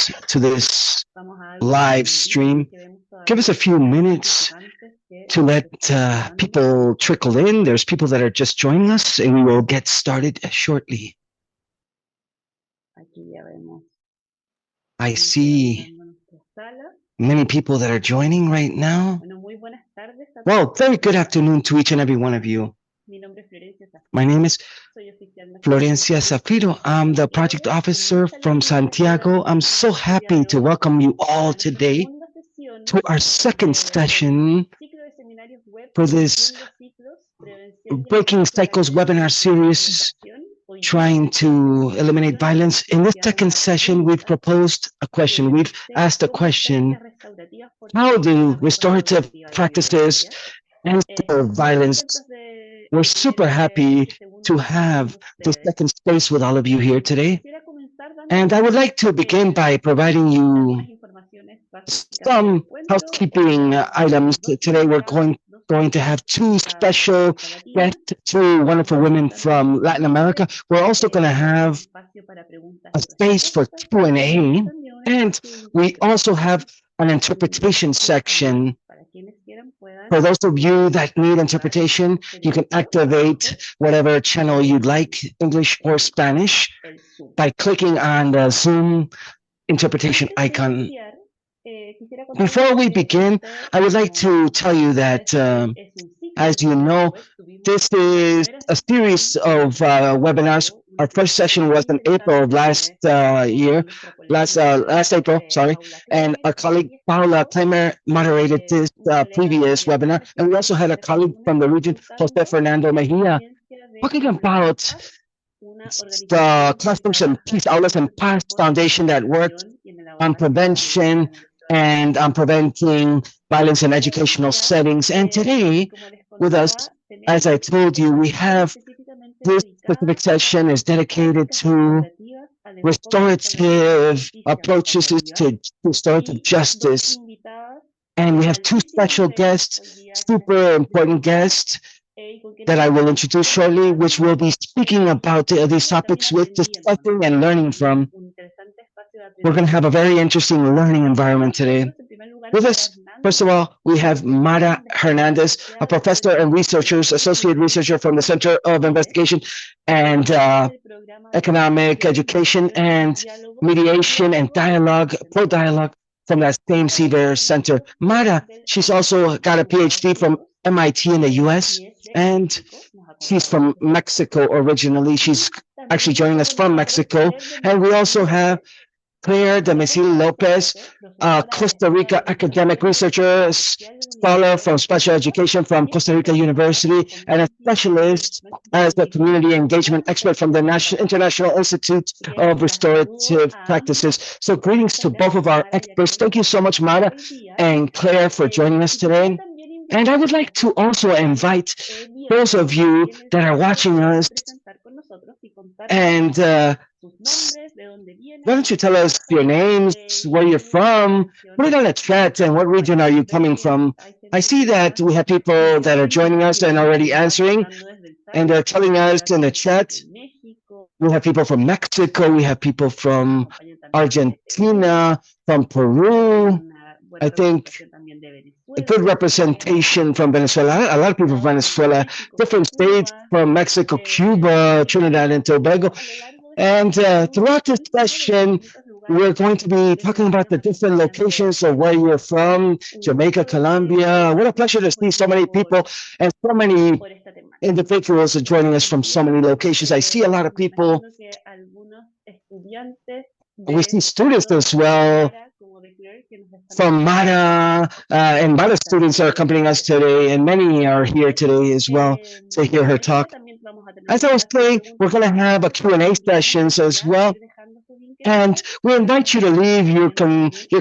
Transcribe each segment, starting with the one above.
us to this live stream. Give us a few minutes to let people trickle in. There's people that are just joining us, and we will get started shortly. I see many people that are joining right now. Well, very good afternoon to each and every one of you. My name is Florencia Zafiro. I'm the project officer from Santiago. I'm so happy to welcome you all today to our second session for this Breaking Cycles webinar series, trying to eliminate violence. In this second session, we've proposed a question. We've asked a question: how do restorative practices answer violence? We're super happy to have the second space with all of you here today. And I would like to begin by providing you some housekeeping items. Today we're going to have two special guests, two wonderful women from Latin America. We're also going to have a space for Q&A, and we also have an interpretation section. For those of you that need interpretation, you can activate whatever channel you'd like, English or Spanish, by clicking on the Zoom interpretation icon. Before we begin, I would like to tell you that, as you know, this is a series of webinars. Our first session was in April of last April, sorry, and our colleague Paula Klemer moderated this previous webinar, and we also had a colleague from the region, Jose Fernando Mejia, talking about the Classrooms and Peace Aulas and Paz Foundation that worked on prevention and on preventing violence in educational settings. And today, with us, as I told you, we have this specific session is dedicated to restorative approaches to restorative justice. And we have two special guests, super important guests, that I will introduce shortly, which will be speaking about these topics with discussing and learning from. We're going to have a very interesting learning environment today. With us, first of all, we have Mara Hernández, a professor and associate researcher from the Center of Investigation and Economic Education and Mediation and Dialogue, ProDiálogo, from that same CIDE Center. Mara, she's also got a PhD from MIT in the US, and she's from Mexico originally. She's actually joining us from Mexico. And we also have Claire de Mezerville, Costa Rica academic researcher, scholar from special education from Costa Rica University, and a specialist as a community engagement expert from the International Institute of Restorative Practices. So greetings to both of our experts. Thank you so much, Mara and Claire, for joining us today. And I would like to also invite those of you that are watching us, and why don't you tell us your names, where you're from, put it on the chat, and what region are you coming from? I see that we have people that are joining us and already answering, and they're telling us in the chat. We have people from Mexico, we have people from Argentina, from Peru, I think a good representation from Venezuela, a lot of people from Venezuela, different states from Mexico, Cuba, Trinidad and Tobago. And throughout this session, we're going to be talking about the different locations of where you're from, Jamaica, Colombia. What a pleasure to see so many people and so many individuals are joining us from so many locations. I see a lot of people. We see students as well from Mara, and Mara students are accompanying us today, and many are here today as well to hear her talk. As I was saying, we're going to have a Q&A sessions as well, and we invite you to leave your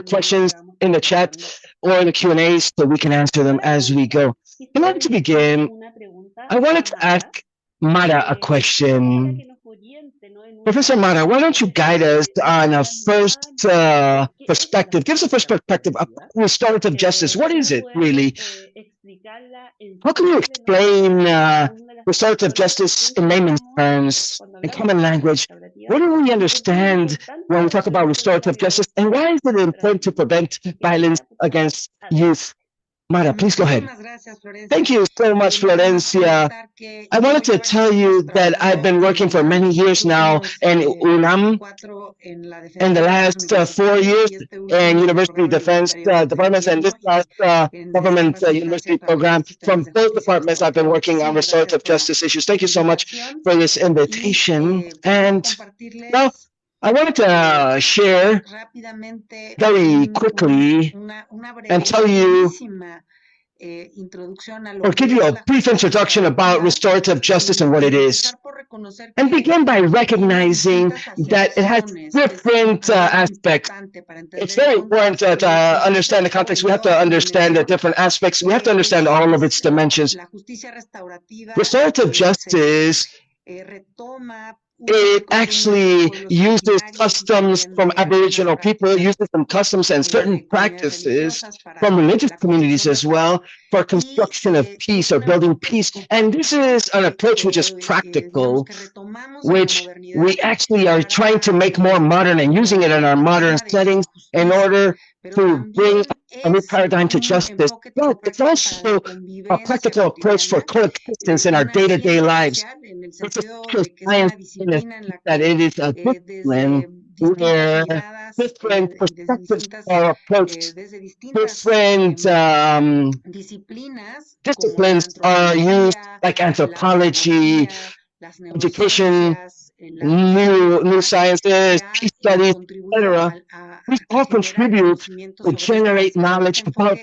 questions in the chat or in the Q&A so we can answer them as we go. In order to begin, I wanted to ask Mara a question. Professor Mara, why don't you guide us on a first perspective? Give us a first perspective of restorative justice. What is it really? How can you explain restorative justice in layman's terms, in common language? What do we understand when we talk about restorative justice, and why is it important to prevent violence against youth? Mara, please go ahead. Thank you so much, Florencia. I wanted to tell you that I've been working for many years now in UNAM in the last 4 years in University Defense Departments, and this last government university program. From both departments, I've been working on restorative justice issues. Thank you so much for this invitation. And well, I wanted to share very quickly and tell you or give you a brief introduction about restorative justice and what it is. And begin by recognizing that it has different aspects. It's very important to understand the context. We have to understand the different aspects. We have to understand all of its dimensions. Restorative justice, it actually uses customs from Aboriginal people, uses some customs and certain practices from religious communities as well for construction of peace or building peace. And this is an approach which is practical, which we actually are trying to make more modern and using it in our modern settings in order to bring a new paradigm to justice. But it's also a practical approach for coexistence in our day-to-day lives. It's a social science that it is a discipline where different perspectives are approached, different disciplines are used, like anthropology, education, new sciences, peace studies, etc. These all contribute to generate knowledge about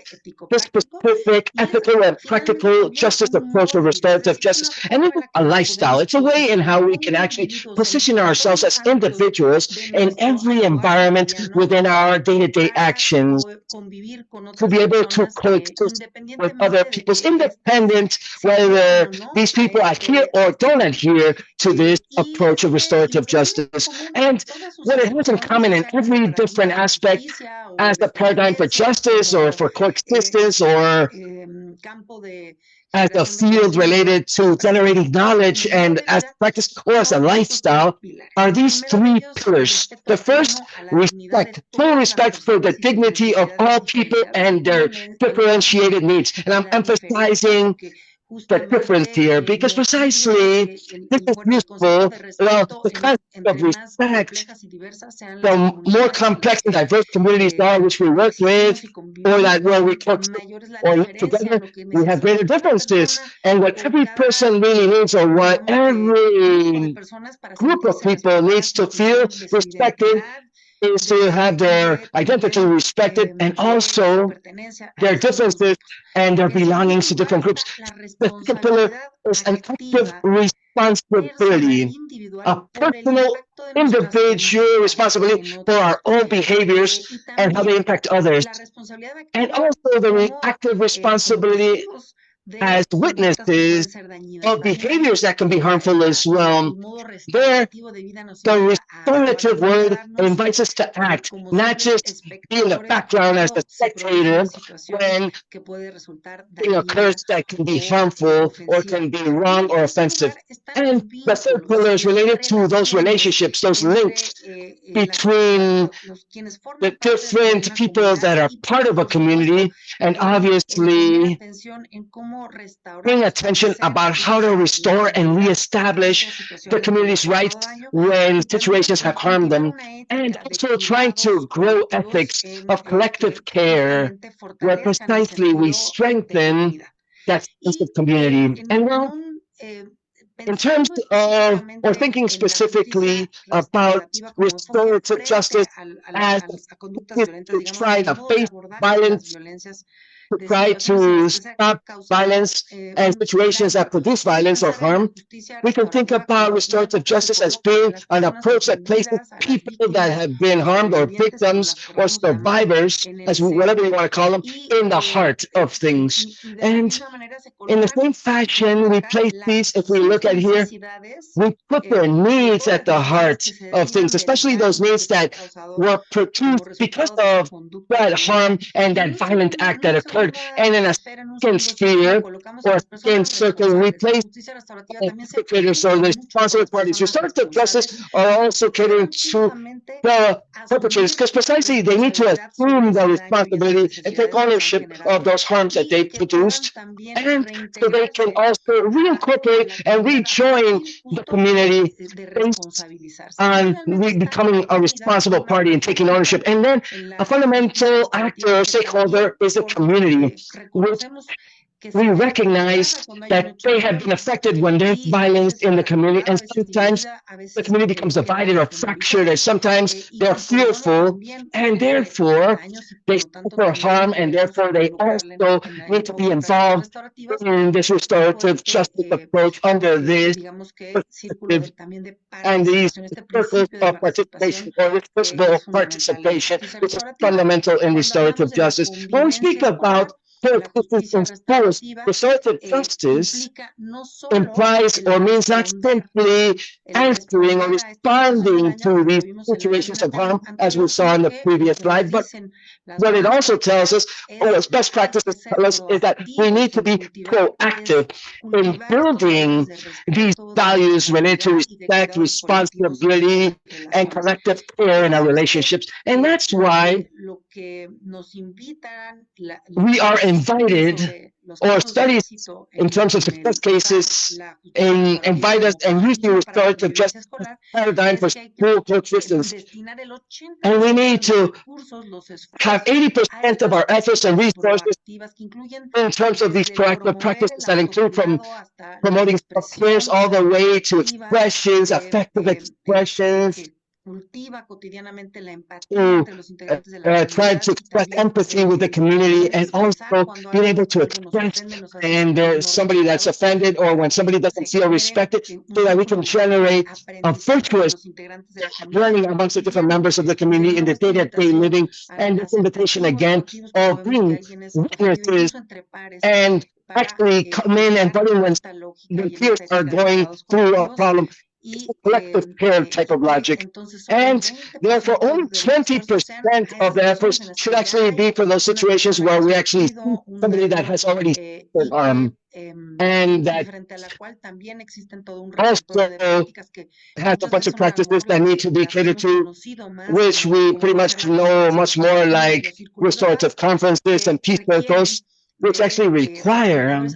the specific ethical and practical justice approach of restorative justice. And it's a lifestyle. It's a way in how we can actually position ourselves as individuals in every environment within our day-to-day actions to be able to coexist with other peoples, independent whether these people adhere or don't adhere to this approach of restorative justice. And what it has in common in every different aspect as a paradigm for justice or for coexistence or as a field related to generating knowledge and as practice or as a lifestyle are these three pillars. The first, respect, full respect for the dignity of all people and their differentiated needs. And I'm emphasizing the difference here because precisely this is useful. Well, the concept of respect, the more complex and diverse communities are which we work with, or that where we talk or live together, we have greater differences. And what every person really needs, or what every group of people needs to feel respected, is to have their identity respected and also their differences and their belongings to different groups. The second pillar is an active responsibility, a personal, individual responsibility for our own behaviors and how they impact others. And also the active responsibility as witnesses of behaviors that can be harmful as well. There, the restorative word invites us to act, not just be in the background as a spectator when something occurs that can be harmful or can be wrong or offensive. And the third pillar is related to those relationships, those links between the different people that are part of a community, and obviously bring attention about how to restore and reestablish the community's rights when situations have harmed them, and also trying to grow ethics of collective care, where precisely we strengthen that sense of community. And well, in terms of, or thinking specifically about restorative justice as to try to face violence, to try to stop violence and situations that produce violence or harm, we can think about restorative justice as being an approach that places people that have been harmed or victims or survivors, as whatever you want to call them, in the heart of things. And In the same fashion, we place these, if we look at here, we put their needs at the heart of things, especially those needs that were produced because of that harm and that violent act that occurred. And in a second sphere or second circle, we place perpetrators or the responsible parties. Restorative justice are also catering to the perpetrators because precisely they need to assume the responsibility and take ownership of those harms that they produced, and so they can also reincorporate and rejoin the community based on becoming a responsible party and taking ownership. And then a fundamental actor or stakeholder is the community, which we recognize that they have been affected when there's violence in the community, and sometimes the community becomes divided or fractured, and sometimes they're fearful, and therefore they suffer harm, and therefore they also need to be involved in this restorative justice approach under this perspective and these circles of participation or responsible participation, which is fundamental in restorative justice. When we speak about restorative justice implies or means not simply answering or responding to these situations of harm, as we saw in the previous slide, but what it also tells us, or as best practices tell us, is that we need to be proactive in building these values related to respect, responsibility, and collective care in our relationships. And that's why we are invited, or studies in terms of success cases invite us and use the restorative justice paradigm for school systems. And we need to have 80% of our efforts and resources in terms of these proactive practices that include from promoting self-care all the way to expressions, effective expressions, try to express empathy with the community, and also being able to express when there's somebody that's offended or when somebody doesn't feel respected, so that we can generate a virtuous learning amongst the different members of the community in the day-to-day living. And this invitation again of being witnesses and actually come in and put in when the peers are going through a problem. It's a collective care type of logic. And therefore, only 20% of the efforts should actually be for those situations where we actually see somebody that has already and that also has a bunch of practices that need to be catered to, which we pretty much know much more like restorative conferences and peace circles, which actually require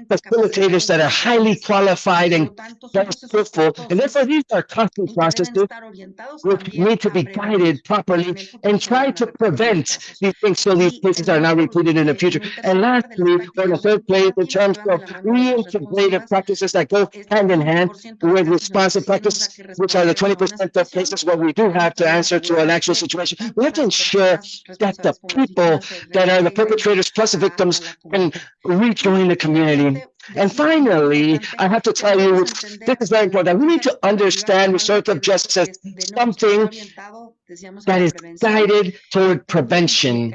facilitators that are highly qualified and very skillful. And therefore, these are costly processes which need to be guided properly and try to prevent these things so these cases are not repeated in the future. And lastly, or in the third place, in terms of reintegrative practices that go hand in hand with responsive practices, which are the 20% of cases where we do have to answer to an actual situation, we have to ensure that the people that are the perpetrators plus the victims can rejoin the community. And finally, I have to tell you, this is very important, we need to understand restorative justice as something that is guided toward prevention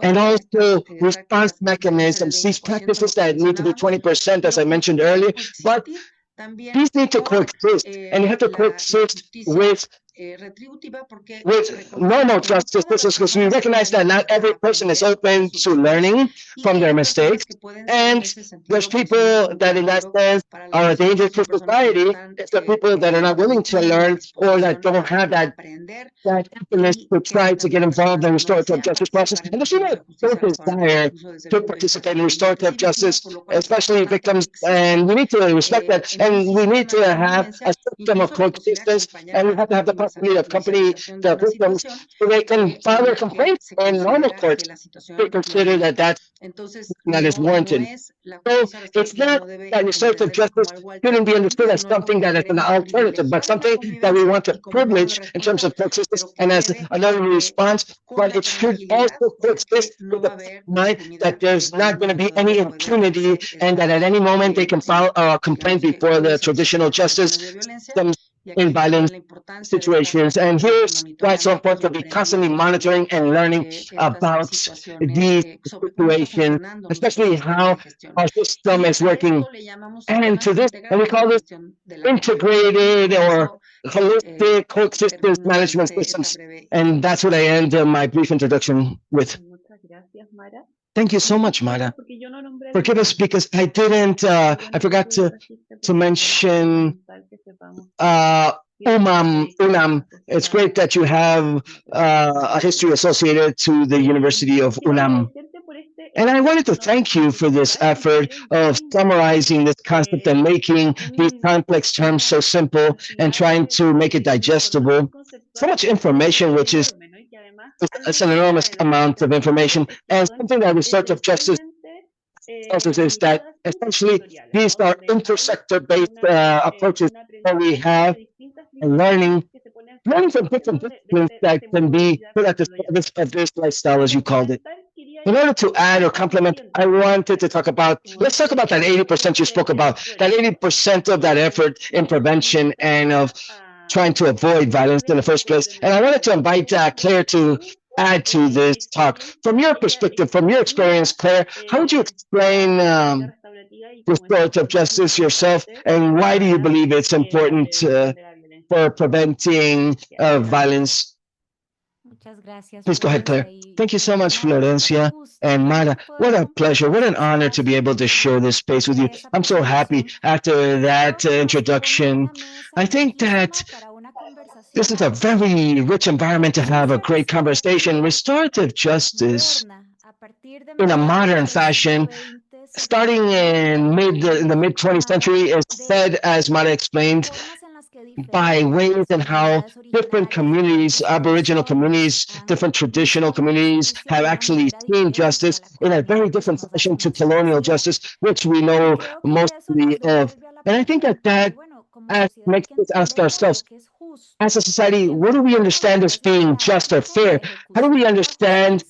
and also response mechanisms, these practices that need to be 20%, as I mentioned earlier, but these need to coexist, and you have to coexist with normal justice, because we recognize that not every person is open to learning from their mistakes, and there's people that in that sense are a danger to society. It's the people that are not willing to learn or that don't have that openness to try to get involved in restorative justice process, and there's no desire to participate in restorative justice, especially victims, and we need to respect that, and we need to have a system of coexistence, and we have to have the possibility of accompany the victims so they can file their complaints in normal courts. They consider that that is warranted. So it's not that restorative justice shouldn't be understood as something that is an alternative, but something that we want to privilege in terms of coexistence and as another response, but it should also coexist with the mind that there's not going to be any impunity and that at any moment they can file a complaint before the traditional justice systems in violence situations. And here's why it's so important to be constantly monitoring and learning about these situations, especially how our system is working. And to this, and we call this integrated or holistic coexistence management systems. And that's what I end my brief introduction with. Thank you so much, Mara. Forgive us because I didn't, I forgot to mention UNAM. It's great that you have a history associated to the University of UNAM. And I wanted to thank you for this effort of summarizing this concept and making these complex terms so simple and trying to make it digestible. So much information, which is it's an enormous amount of information. And something that restorative justice is that essentially these are intersector-based approaches that we have and learning from different disciplines that can be put at the service of this lifestyle, as you called it. In order to add or complement, I wanted to talk about, let's talk about that 80% you spoke about, that 80% of that effort in prevention and of trying to avoid violence in the first place. And I wanted to invite Claire to add to this talk. From your perspective, from your experience, Claire, how would you explain restorative justice yourself, and why do you believe it's important for preventing violence? Please go ahead, Claire. Thank you so much, Florencia and Mara. What a pleasure, what an honor to be able to share this space with you. I'm so happy after that introduction. I think that this is a very rich environment to have a great conversation. Restorative justice in a modern fashion, starting in the mid 20th century, is said, as Mara explained, by ways and how different communities, Aboriginal communities, different traditional communities have actually seen justice in a very different fashion to colonial justice, which we know mostly of. And I think that makes us ask ourselves, as a society, what do we understand as being just or fair? How do we understand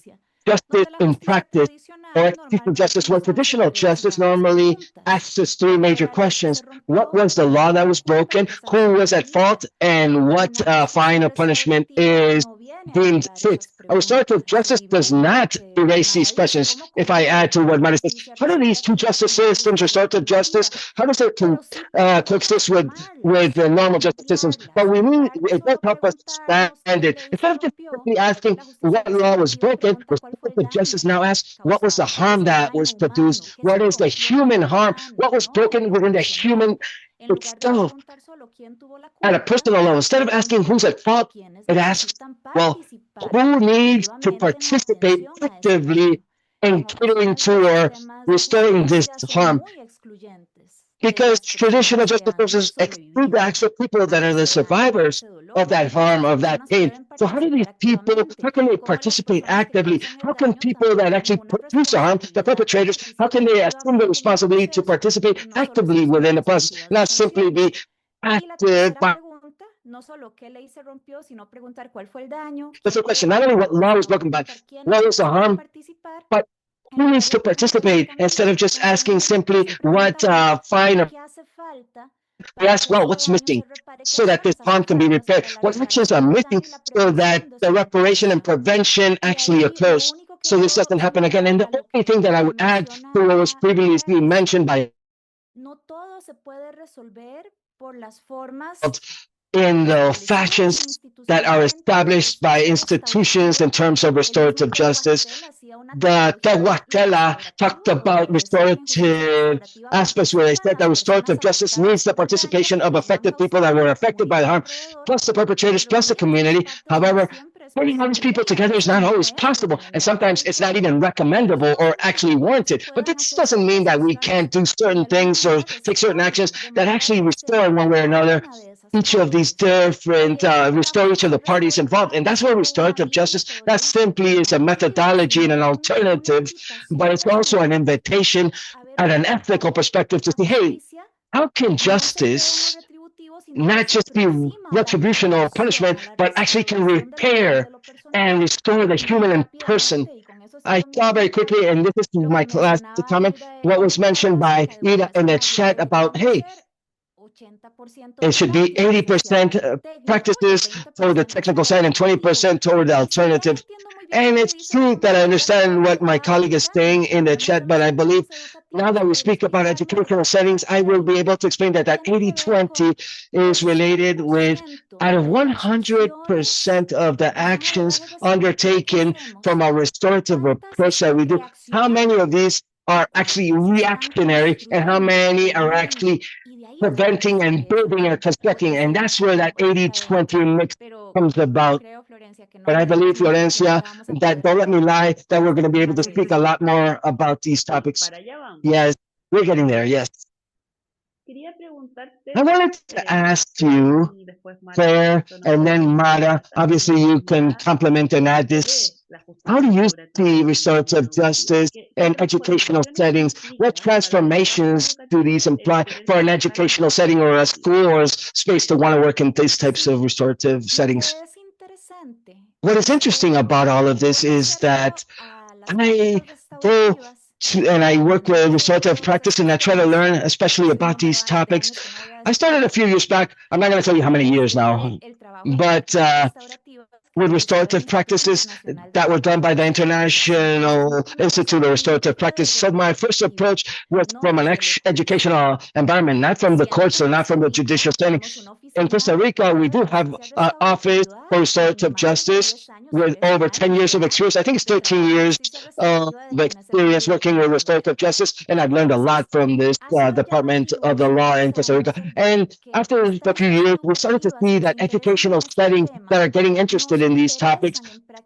justice in practice or execution justice? Well, traditional justice normally asks us three major questions. What was the law that was broken? Who was at fault? And what fine or punishment is deemed fit? Restorative justice does not erase these questions. If I add to what Mara says, how do these two justice systems, restorative justice, how does it coexist with the normal justice systems? But it does help us expand it. Instead of just simply asking what law was broken, restorative justice now asks what was the harm that was produced? What is the human harm? What was broken within the human itself at a personal level? Instead of asking who's at fault, it asks, well, who needs to participate actively in catering to or restoring this harm? Because traditional justice systems exclude the actual people that are the survivors of that harm, of that pain. So how do these people, how can they participate actively? How can people that actually produce the harm, the perpetrators, how can they assume the responsibility to participate actively within the process, not simply be active by... That's the question, not only what law was broken, but what was the harm, but who needs to participate, instead of just asking simply what fine or... We ask, well, what's missing so that this harm can be repaired? What actions are missing so that the reparation and prevention actually occurs, so this doesn't happen again? And the only thing that I would add to what was previously mentioned by in the fashions that are established by institutions in terms of restorative justice. The Tehuactela talked about restorative aspects, where they said that restorative justice needs the participation of affected people that were affected by the harm, plus the perpetrators, plus the community. However, bringing all these people together is not always possible, and sometimes it's not even recommendable or actually warranted. But this doesn't mean that we can't do certain things or take certain actions that actually restore one way or another each of these different, restore each of the parties involved. And that's where restorative justice, that simply is a methodology and an alternative, but it's also an invitation at an ethical perspective to say, hey, how can justice not just be retribution or punishment, but actually can repair and restore the human in person? I saw very quickly, and this is my last comment, what was mentioned by Ida in the chat about, hey, It should be 80% practices toward the technical side and 20% toward the alternative. And it's true that I understand what my colleague is saying in the chat, but I believe now that we speak about educational settings, I will be able to explain that 80-20 is related with out of 100% of the actions undertaken from our restorative approach that we do, how many of these are actually reactionary and how many are actually preventing and building and constructing? And that's where that 80-20 mix comes about. But I believe, Florencia, that don't let me lie, that we're going to be able to speak a lot more about these topics. Yes, we're getting there, yes. I wanted to ask you, Claire, and then Mara, obviously you can complement and add this. How do you see restorative justice and educational settings? What transformations do these imply for an educational setting or a school or a space to want to work in these types of restorative settings? What is interesting about all of this is that I go and I work with restorative practice and I try to learn especially about these topics. I started a few years back. I'm not going to tell you how many years now, but with restorative practices that were done by the International Institute of Restorative Practice. So my first approach was from an educational environment, not from the courts or not from the judicial setting. In Costa Rica, we do have an office for restorative justice with over 10 years of experience. I think it's 13 years of experience working with restorative justice, and I've learned a lot from this Department of the Law in Costa Rica. And after a few years, we started to see that educational settings that are getting interested in these topics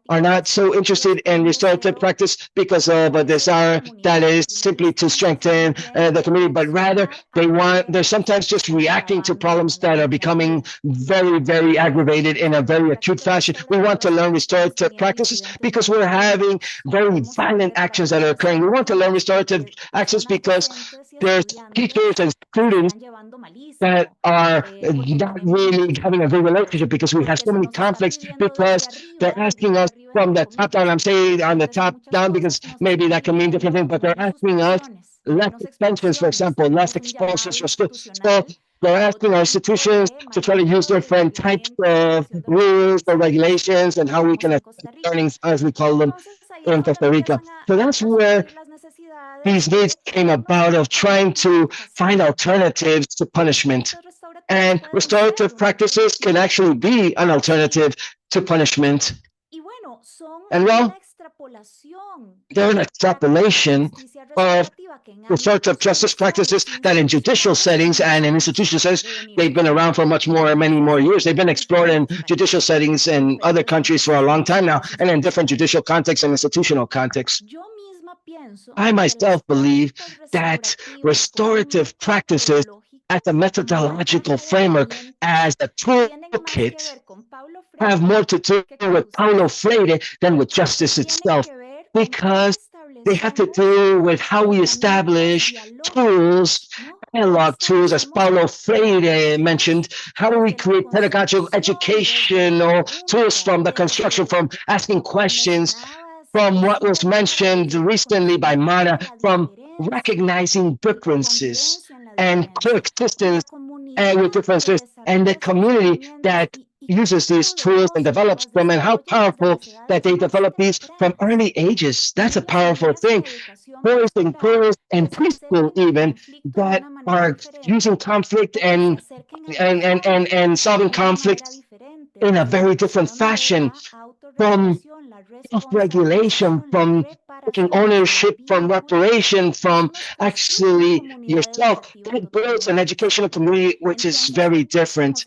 are not so interested in restorative practice because of a desire that is simply to strengthen the community, but rather they're sometimes just reacting to problems that are becoming very, very aggravated in a very acute fashion. We want to learn restorative practices because we're having very violent actions that are occurring. We want to learn restorative actions because there's teachers and students that are not really having a good relationship because we have so many conflicts because they're asking us from the top down. I'm saying on the top down because maybe that can mean different things, but they're asking us less extensions, for example, less expulsions for schools. So they're asking our institutions to try to use different types of rules or regulations and how we can assess learnings, as we call them, in Costa Rica. So that's where these needs came about of trying to find alternatives to punishment. And restorative practices can actually be an alternative to punishment. And well, they're an extrapolation of restorative justice practices that in judicial settings and in institutional settings, they've been around for many more years. They've been explored in judicial settings in other countries for a long time now, and in different judicial contexts and institutional contexts. I myself believe that restorative practices as a methodological framework, as a toolkit, have more to do with Paulo Freire than with justice itself, because they have to do with how we establish tools, analog tools, as Paulo Freire mentioned. How do we create pedagogical educational tools from the construction, from asking questions, from what was mentioned recently by Mara, from recognizing differences and coexistence and with differences, and the community that uses these tools and develops them, and how powerful that they develop these from early ages. That's a powerful thing. Boys and girls and preschool even that are using conflict and solving conflicts in a very different fashion, from self-regulation, from taking ownership, from reparation, from actually yourself. That builds an educational community which is very different.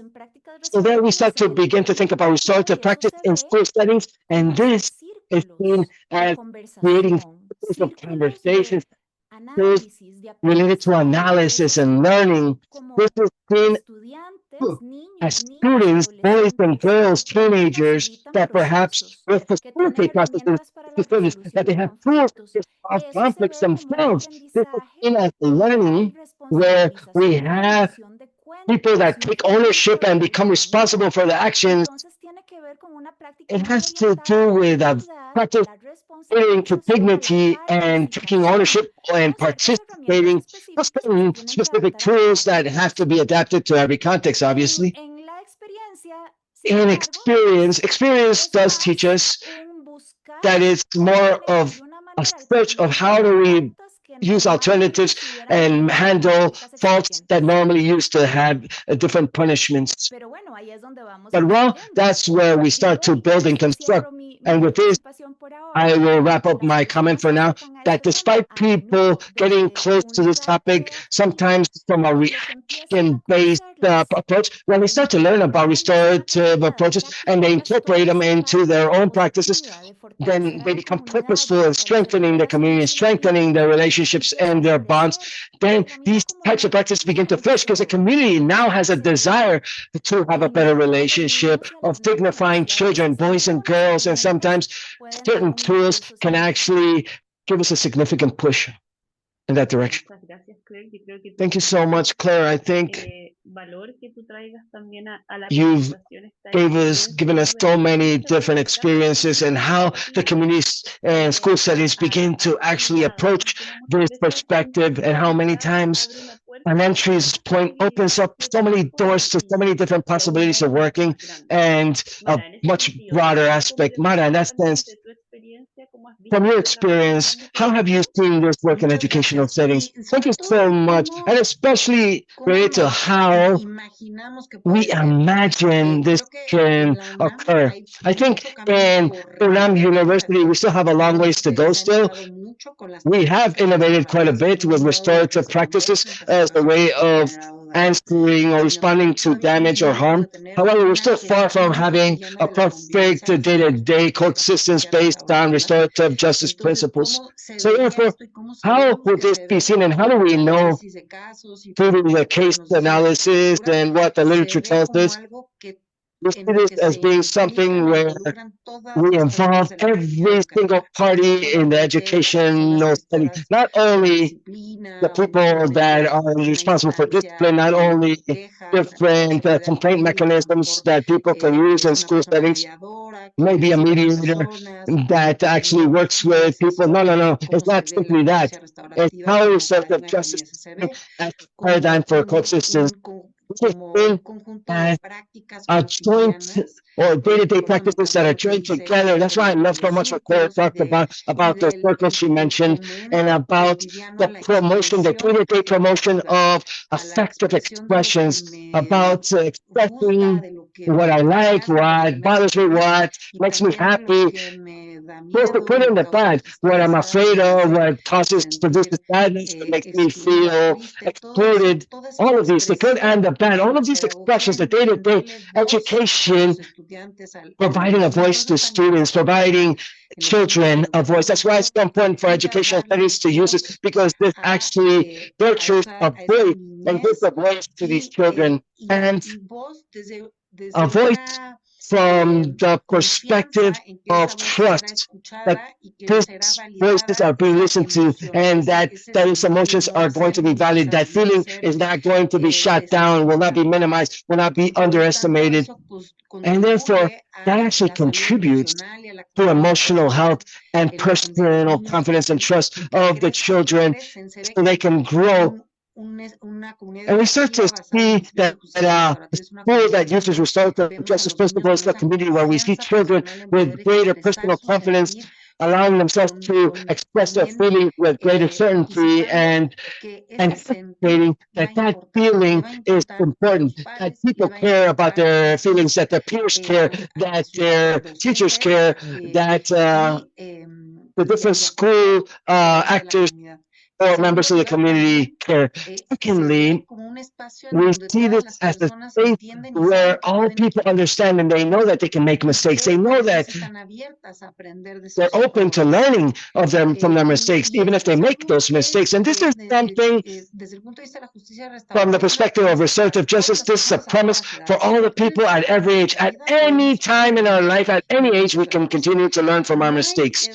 So then we start to begin to think about restorative practice in school settings, and this is seen as creating of conversations related to analysis and learning. This is seen as students, boys and girls, teenagers, that perhaps will facilitate processes, that they have tools to solve conflicts themselves. This is seen as learning, where we have people that take ownership and become responsible for the actions. It has to do with a practice getting to dignity and taking ownership and participating. Those certain specific tools that have to be adapted to every context, obviously. In experience does teach us that it's more of a search of how do we use alternatives and handle faults that normally used to have different punishments. But well, that's where we start to build and construct. And with this, I will wrap up my comment for now, that despite people getting close to this topic, sometimes from a reaction-based approach, when they start to learn about restorative approaches and they incorporate them into their own practices, then they become purposeful in strengthening the community, strengthening their relationships and their bonds. Then these types of practices begin to flourish because the community now has a desire to have a better relationship, of dignifying children, boys and girls, and sometimes certain tools can actually give us a significant push in that direction. Thank you so much, Claire. I think you've given us so many different experiences and how the communities and school settings begin to actually approach this perspective, and how many times an entry's point opens up so many doors to so many different possibilities of working and a much broader aspect. Mara, in that sense, from your experience, how have you seen this work in educational settings? Thank you so much, and especially related to how we imagine this can occur. I think in UNAM University, we still have a long ways to go still. We have innovated quite a bit with restorative practices as a way of answering or responding to damage or harm. However, we're still far from having a perfect day-to-day coexistence based on restorative justice principles. So therefore, how would this be seen, and how do we know through the case analysis and what the literature tells us? We see this as being something where we involve every single party in the educational setting, not only the people that are responsible for discipline, not only different complaint mechanisms that people can use in school settings, maybe a mediator that actually works with people. No. It's not simply that. It's how restorative justice as a paradigm for coexistence. As a joint or day-to-day practices that are joined together. That's why I love so much what Claire talked about the circles she mentioned, and about the promotion, the day-to-day promotion of effective expressions, about expressing what I like, what bothers me, what makes me happy. Just to put in the bad, what I'm afraid of, what produces sadness, what makes me feel excluded, all of these, the good and the bad, all of these expressions, the day-to-day education, providing a voice to students, providing children a voice. That's why it's so important for educational studies to use this, because this actually nurtures a voice and gives a voice to these children, and a voice from the perspective of trust, that these voices are being listened to, and that those emotions are going to be valid, that feeling is not going to be shot down, will not be minimized, will not be underestimated. And therefore, that actually contributes to emotional health and personal confidence and trust of the children, so they can grow. And we start to see that a school that uses restorative justice principles is a community where we see children with greater personal confidence, allowing themselves to express their feelings with greater certainty, and anticipating that that feeling is important, that people care about their feelings, that their peers care, that their teachers care, that the different school actors or members of the community care. Secondly, we see this as a space where all people understand and they know that they can make mistakes. They know that they're open to learning from their mistakes, even if they make those mistakes. And this is something, from the perspective of restorative justice, this is a premise for all the people at every age. At any time in our life, at any age, we can continue to learn from our mistakes.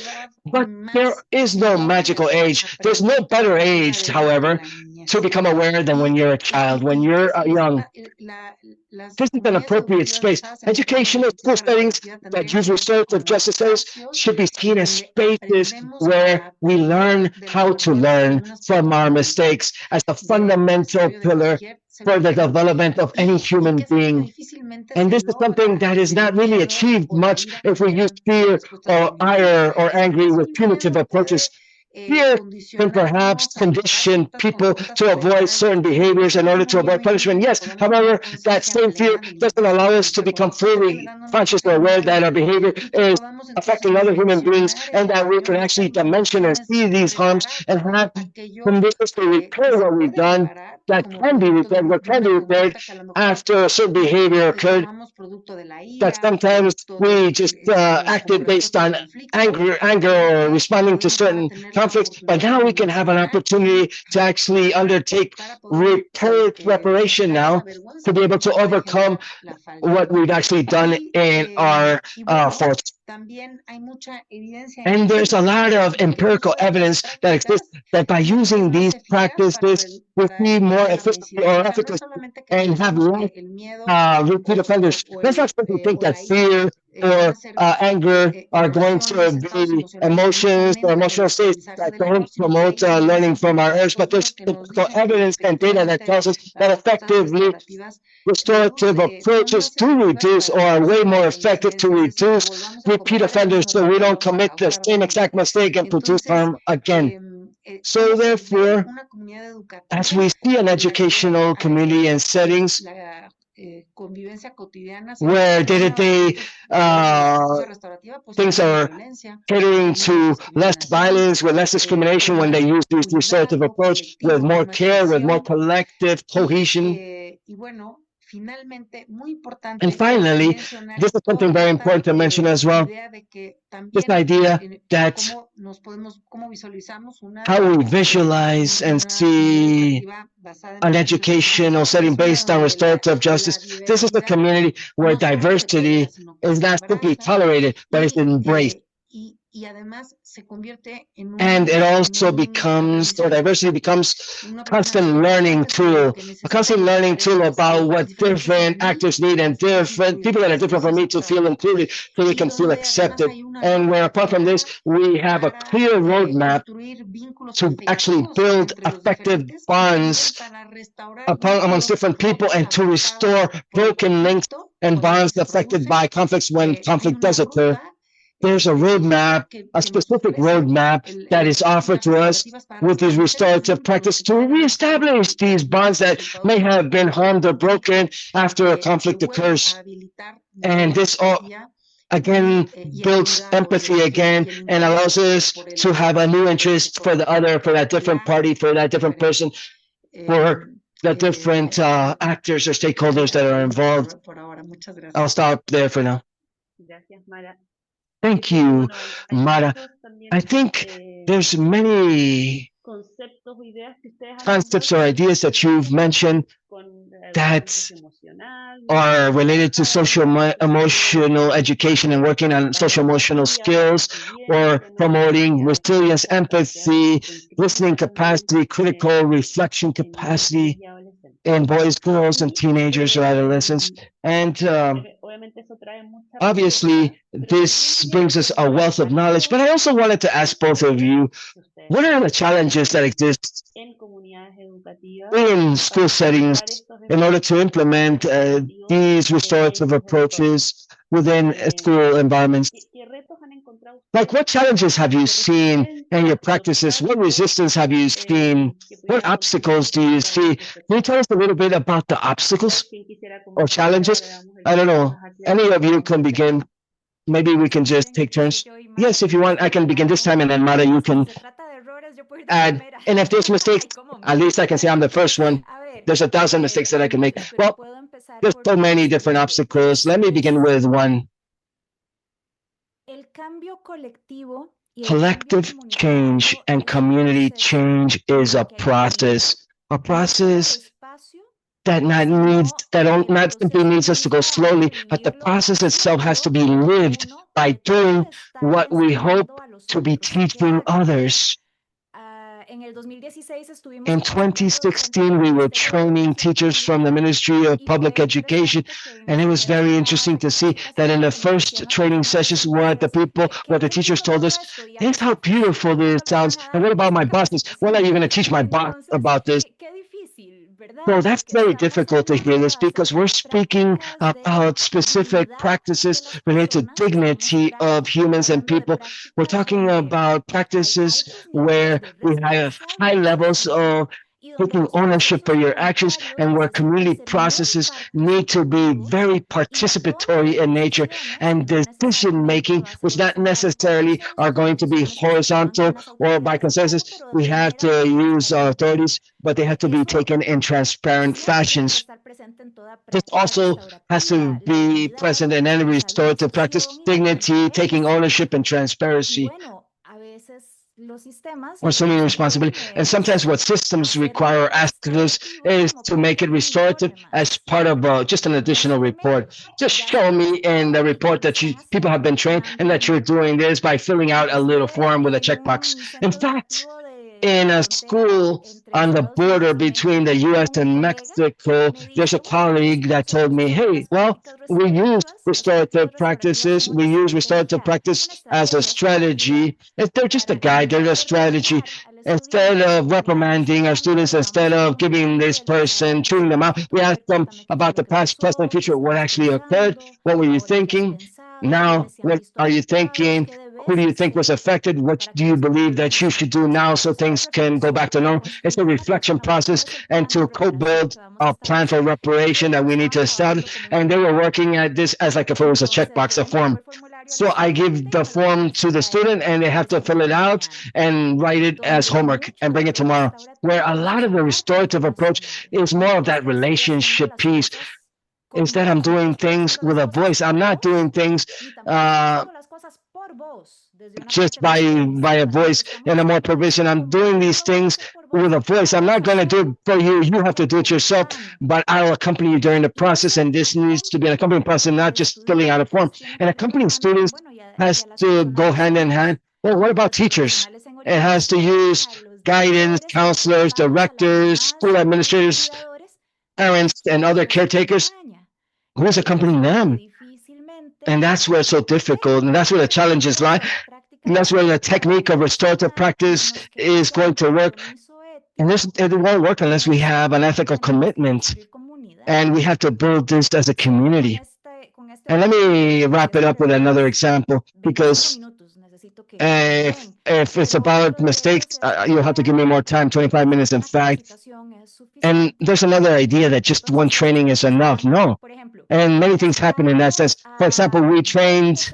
But there is no magical age. There's no better age, however, to become aware than when you're a child, when you're young. This is an appropriate space. Educational school settings that use restorative justice settings should be seen as spaces where we learn how to learn from our mistakes as a fundamental pillar for the development of any human being. And this is something that is not really achieved much if we use fear or ire or angry with punitive approaches. Fear can perhaps condition people to avoid certain behaviors in order to avoid punishment. Yes, however, that same fear doesn't allow us to become fully conscious or aware that our behavior is affecting other human beings and that we can actually dimension and see these harms and have conditions to repair what we've done that can be repaired, what can be repaired after a certain behavior occurred. That sometimes we just acted based on anger or responding to certain conflicts, but now we can have an opportunity to actually undertake reparation now to be able to overcome what we've actually done in our faults. And there's a lot of empirical evidence that exists that by using these practices, we see more efficiency or efficacy and have less repeat offenders. Let's not simply think that fear or anger are going to be emotions or emotional states that don't promote learning from our errors, but there's evidence and data that tells us that effectively restorative approaches do reduce or are way more effective to reduce repeat offenders so we don't commit the same exact mistake and produce harm again. So therefore, as we see an educational community and settings where day-to-day things are catering to less violence, with less discrimination when they use this restorative approach, with more care, with more collective cohesion. And finally, this is something very important to mention as well, this idea that how we visualize and see an educational setting based on restorative justice. This is a community where diversity is not simply tolerated, but is embraced. And it also becomes, or diversity becomes, constant learning tool, a constant learning tool about what different actors need and different people that are different from me to feel included so we can feel accepted. And where apart from this, we have a clear roadmap to actually build effective bonds amongst different people and to restore broken links and bonds affected by conflicts when conflict does occur. There's a roadmap, a specific roadmap that is offered to us with this restorative practice to reestablish these bonds that may have been harmed or broken after a conflict occurs. And this all, again, builds empathy again and allows us to have a new interest for the other, for that different party, for that different person, for the different actors or stakeholders that are involved. I'll stop there for now. Thank you, Mara. I think there's many concepts or ideas that you've mentioned that are related to social-emotional education and working on social-emotional skills or promoting resilience, empathy, listening capacity, critical reflection capacity in boys, girls, and teenagers or adolescents. And obviously, this brings us a wealth of knowledge, but I also wanted to ask both of you, what are the challenges that exist in school settings in order to implement these restorative approaches within school environments? Like, what challenges have you seen in your practices? What resistance have you seen? What obstacles do you see? Can you tell us a little bit about the obstacles or challenges? I don't know. Any of you can begin. Maybe we can just take turns. Yes, if you want, I can begin this time, and then Mara, you can add. And if there's mistakes, at least I can say I'm the first one. There's 1,000 mistakes that I can make. Well, there's so many different obstacles. Let me begin with one. Collective change and community change is a process that not simply needs us to go slowly, but the process itself has to be lived by doing what we hope to be teaching others. In 2016, we were training teachers from the Ministry of Public Education, and it was very interesting to see that in the first training sessions, what the teachers told us, here's how beautiful this sounds, and what about my bosses? When are you going to teach my boss about this? So that's very difficult to hear this because we're speaking about specific practices related to dignity of humans and people. We're talking about practices where we have high levels of taking ownership for your actions and where community processes need to be very participatory in nature, and decision making, which not necessarily are going to be horizontal or by consensus. We have to use authorities, but they have to be taken in transparent fashions. This also has to be present in any restorative practice: dignity, taking ownership, and transparency, or assuming responsibility. And sometimes what systems require or ask us is to make it restorative as part of just an additional report. Just show me in the report that people have been trained and that you're doing this by filling out a little form with a checkbox. In fact, in a school on the border between the US and Mexico, there's a colleague that told me, hey, well, we use restorative practices. We use restorative practice as a strategy. They're just a guide, they're a strategy. Instead of reprimanding our students, instead of giving this person, chewing them out, we ask them about the past, present, future, what actually occurred, what were you thinking? Now, what are you thinking? Who do you think was affected? What do you believe that you should do now so things can go back to normal? It's a reflection process and to co-build a plan for reparation that we need to establish. And they were working at this as like if it was a checkbox, a form. So I give the form to the student and they have to fill it out and write it as homework and bring it tomorrow. Where a lot of the restorative approach is more of that relationship piece. Instead, I'm doing things with a voice. I'm not doing things just by a voice and a more provision. I'm doing these things with a voice. I'm not going to do it for you. You have to do it yourself, but I'll accompany you during the process. And this needs to be an accompanying process, not just filling out a form. And accompanying students has to go hand in hand. Well, what about teachers? It has to use guidance, counselors, directors, school administrators, parents, and other caretakers. Who's accompanying them? And that's where it's so difficult, and that's where the challenges lie, and that's where the technique of restorative practice is going to work. And it won't work unless we have an ethical commitment, and we have to build this as a community. And let me wrap it up with another example, because if it's about mistakes, you'll have to give me more time, 25 minutes in fact. And there's another idea that just one training is enough. No. And many things happen in that sense. For example, we trained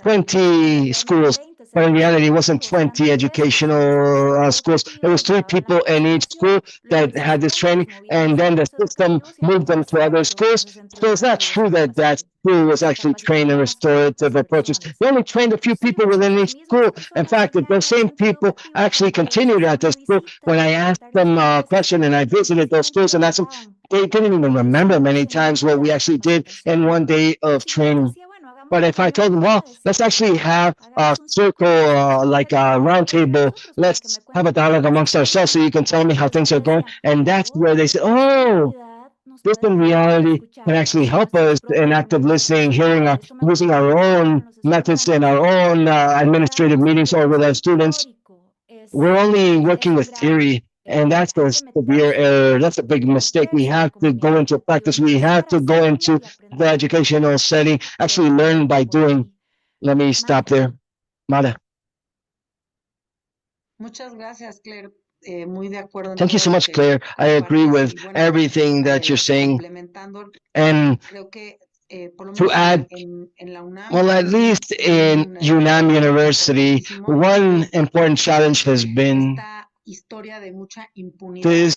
20 schools, but in reality, it wasn't 20 educational schools. There was 3 people in each school that had this training, and then the system moved them to other schools. So it's not true that that school was actually trained in restorative approaches. They only trained a few people within each school. In fact, if those same people actually continued at the school, when I asked them a question and I visited those schools and asked them, they didn't even remember many times what we actually did in one day of training. But if I told them, well, let's actually have a circle, like a round table, let's have a dialogue amongst ourselves so you can tell me how things are going. And that's where they say, oh, this in reality can actually help us in active listening, hearing, using our own methods in our own administrative meetings or with our students. We're only working with theory. And that's a severe error. That's a big mistake. We have to go into practice. We have to go into the educational setting, actually learn by doing. Let me stop there. Mara. Thank you so much, Claire. I agree with everything that you're saying. And to add, well, at least in UNAM University, one important challenge has been this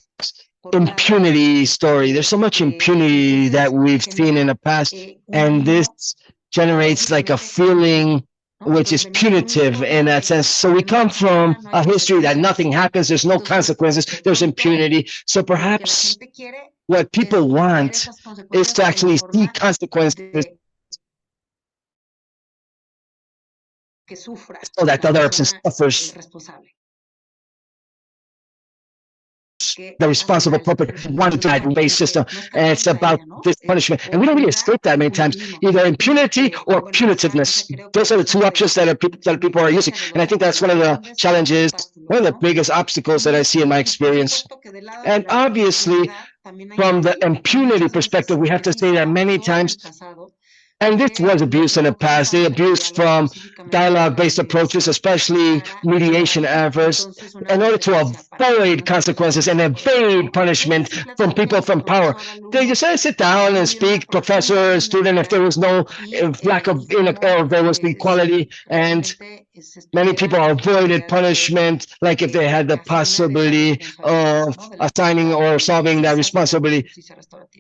impunity story. There's so much impunity that we've seen in the past, and this generates like a feeling which is punitive in that sense. So we come from a history that nothing happens, there's no consequences, there's impunity. So perhaps what people want is to actually see consequences so that the other person suffers. the responsible perpetrator want to do that based system, and it's about this punishment. And we don't really escape that many times, either impunity or punitiveness. Those are the two options that people are using. And I think that's one of the challenges, one of the biggest obstacles that I see in my experience. And obviously, from the impunity perspective, we have to say that many times, and this was abused in the past. They abused from dialogue-based approaches, especially mediation efforts, in order to avoid consequences and evade punishment from people from power. They just sit down and speak, professor, student, if there was no lack of, or there was equality, and many people avoided punishment, like if they had the possibility of assigning or solving that responsibility.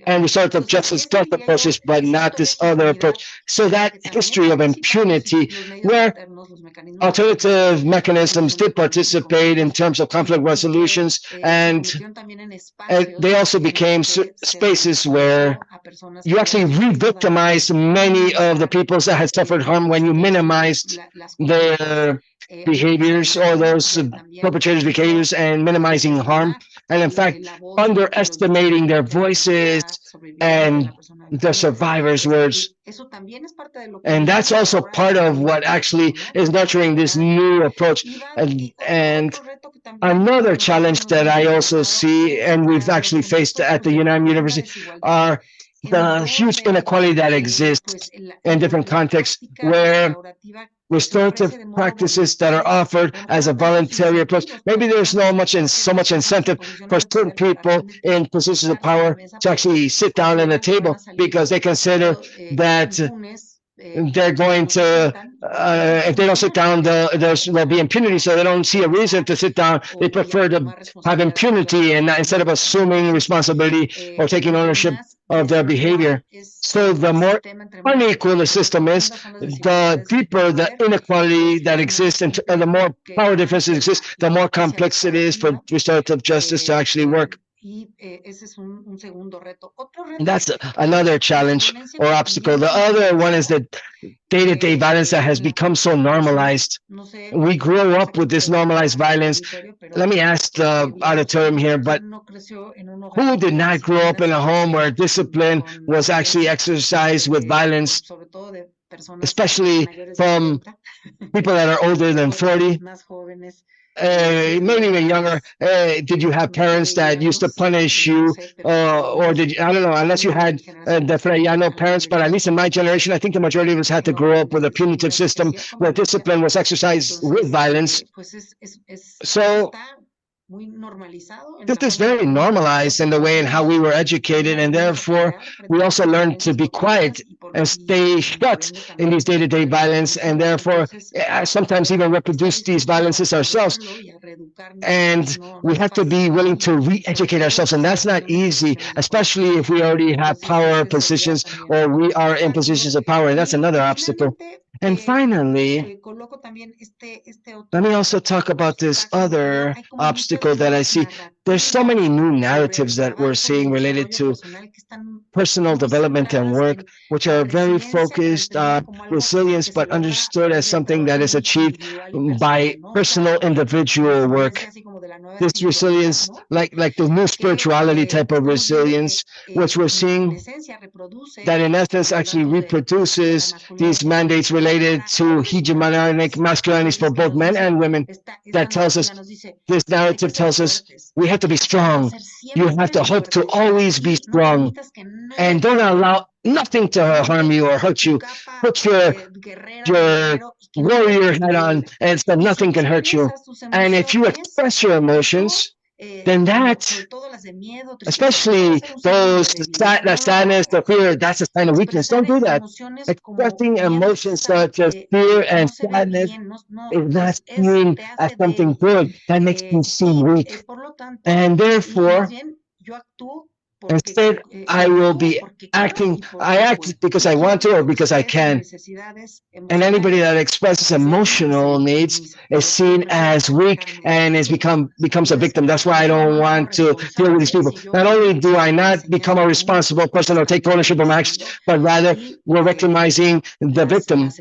And restorative justice does the process, but not this other approach. So that history of impunity, where alternative mechanisms did participate in terms of conflict resolutions, and they also became spaces where you actually re-victimized many of the people that had suffered harm when you minimized their behaviors or those perpetrators' behaviors and minimizing harm, and in fact underestimating their voices and the survivors' words. And that's also part of what actually is nurturing this new approach. And another challenge that I also see, and we've actually faced at the United University, are the huge inequality that exists in different contexts, where restorative practices that are offered as a voluntary approach, maybe there's so much incentive for certain people in positions of power to actually sit down at a table, because they consider that they're going to, if they don't sit down, there'll be impunity, so they don't see a reason to sit down. They prefer to have impunity and instead of assuming responsibility or taking ownership of their behavior. So the more unequal the system is, the deeper the inequality that exists, and the more power differences exist, the more complex it is for restorative justice to actually work. That's another challenge or obstacle. The other one is the day-to-day violence that has become so normalized. We grew up with this normalized violence. Let me ask the auditorium here, but who did not grow up in a home where discipline was actually exercised with violence, especially from people that are older than 40? Maybe even younger. Did you have parents that used to punish you, or did you, I don't know, unless you had the Freyano parents, but at least in my generation, I think the majority of us had to grow up with a punitive system where discipline was exercised with violence. So this is very normalized in the way in how we were educated, and therefore we also learned to be quiet and stay shut in these day-to-day violence, and therefore sometimes even reproduce these violences ourselves. And we have to be willing to re-educate ourselves, and that's not easy, especially if we already have power positions or we are in positions of power, and that's another obstacle. And finally, let me also talk about this other obstacle that I see. There's so many new narratives that we're seeing related to personal development and work, which are very focused on resilience, but understood as something that is achieved by personal individual work. This resilience, like the new spirituality type of resilience, which we're seeing that in essence actually reproduces these mandates related to hegemonic masculinities for both men and women. That tells us, this narrative tells us, we have to be strong. You have to hope to always be strong, and don't allow nothing to harm you or hurt you. Put your warrior hat on, and so nothing can hurt you. And if you express your emotions, then that, especially the sadness, the fear, that's a sign of weakness. Don't do that. Expressing emotions such as fear and sadness is not seen as something good. That makes you seem weak. And therefore, Instead, I will be acting, I act because I want to or because I can. And anybody that expresses emotional needs is seen as weak and becomes a victim. That's why I don't want to deal with these people. Not only do I not become a responsible person or take ownership of my actions, but rather we're victimizing the victim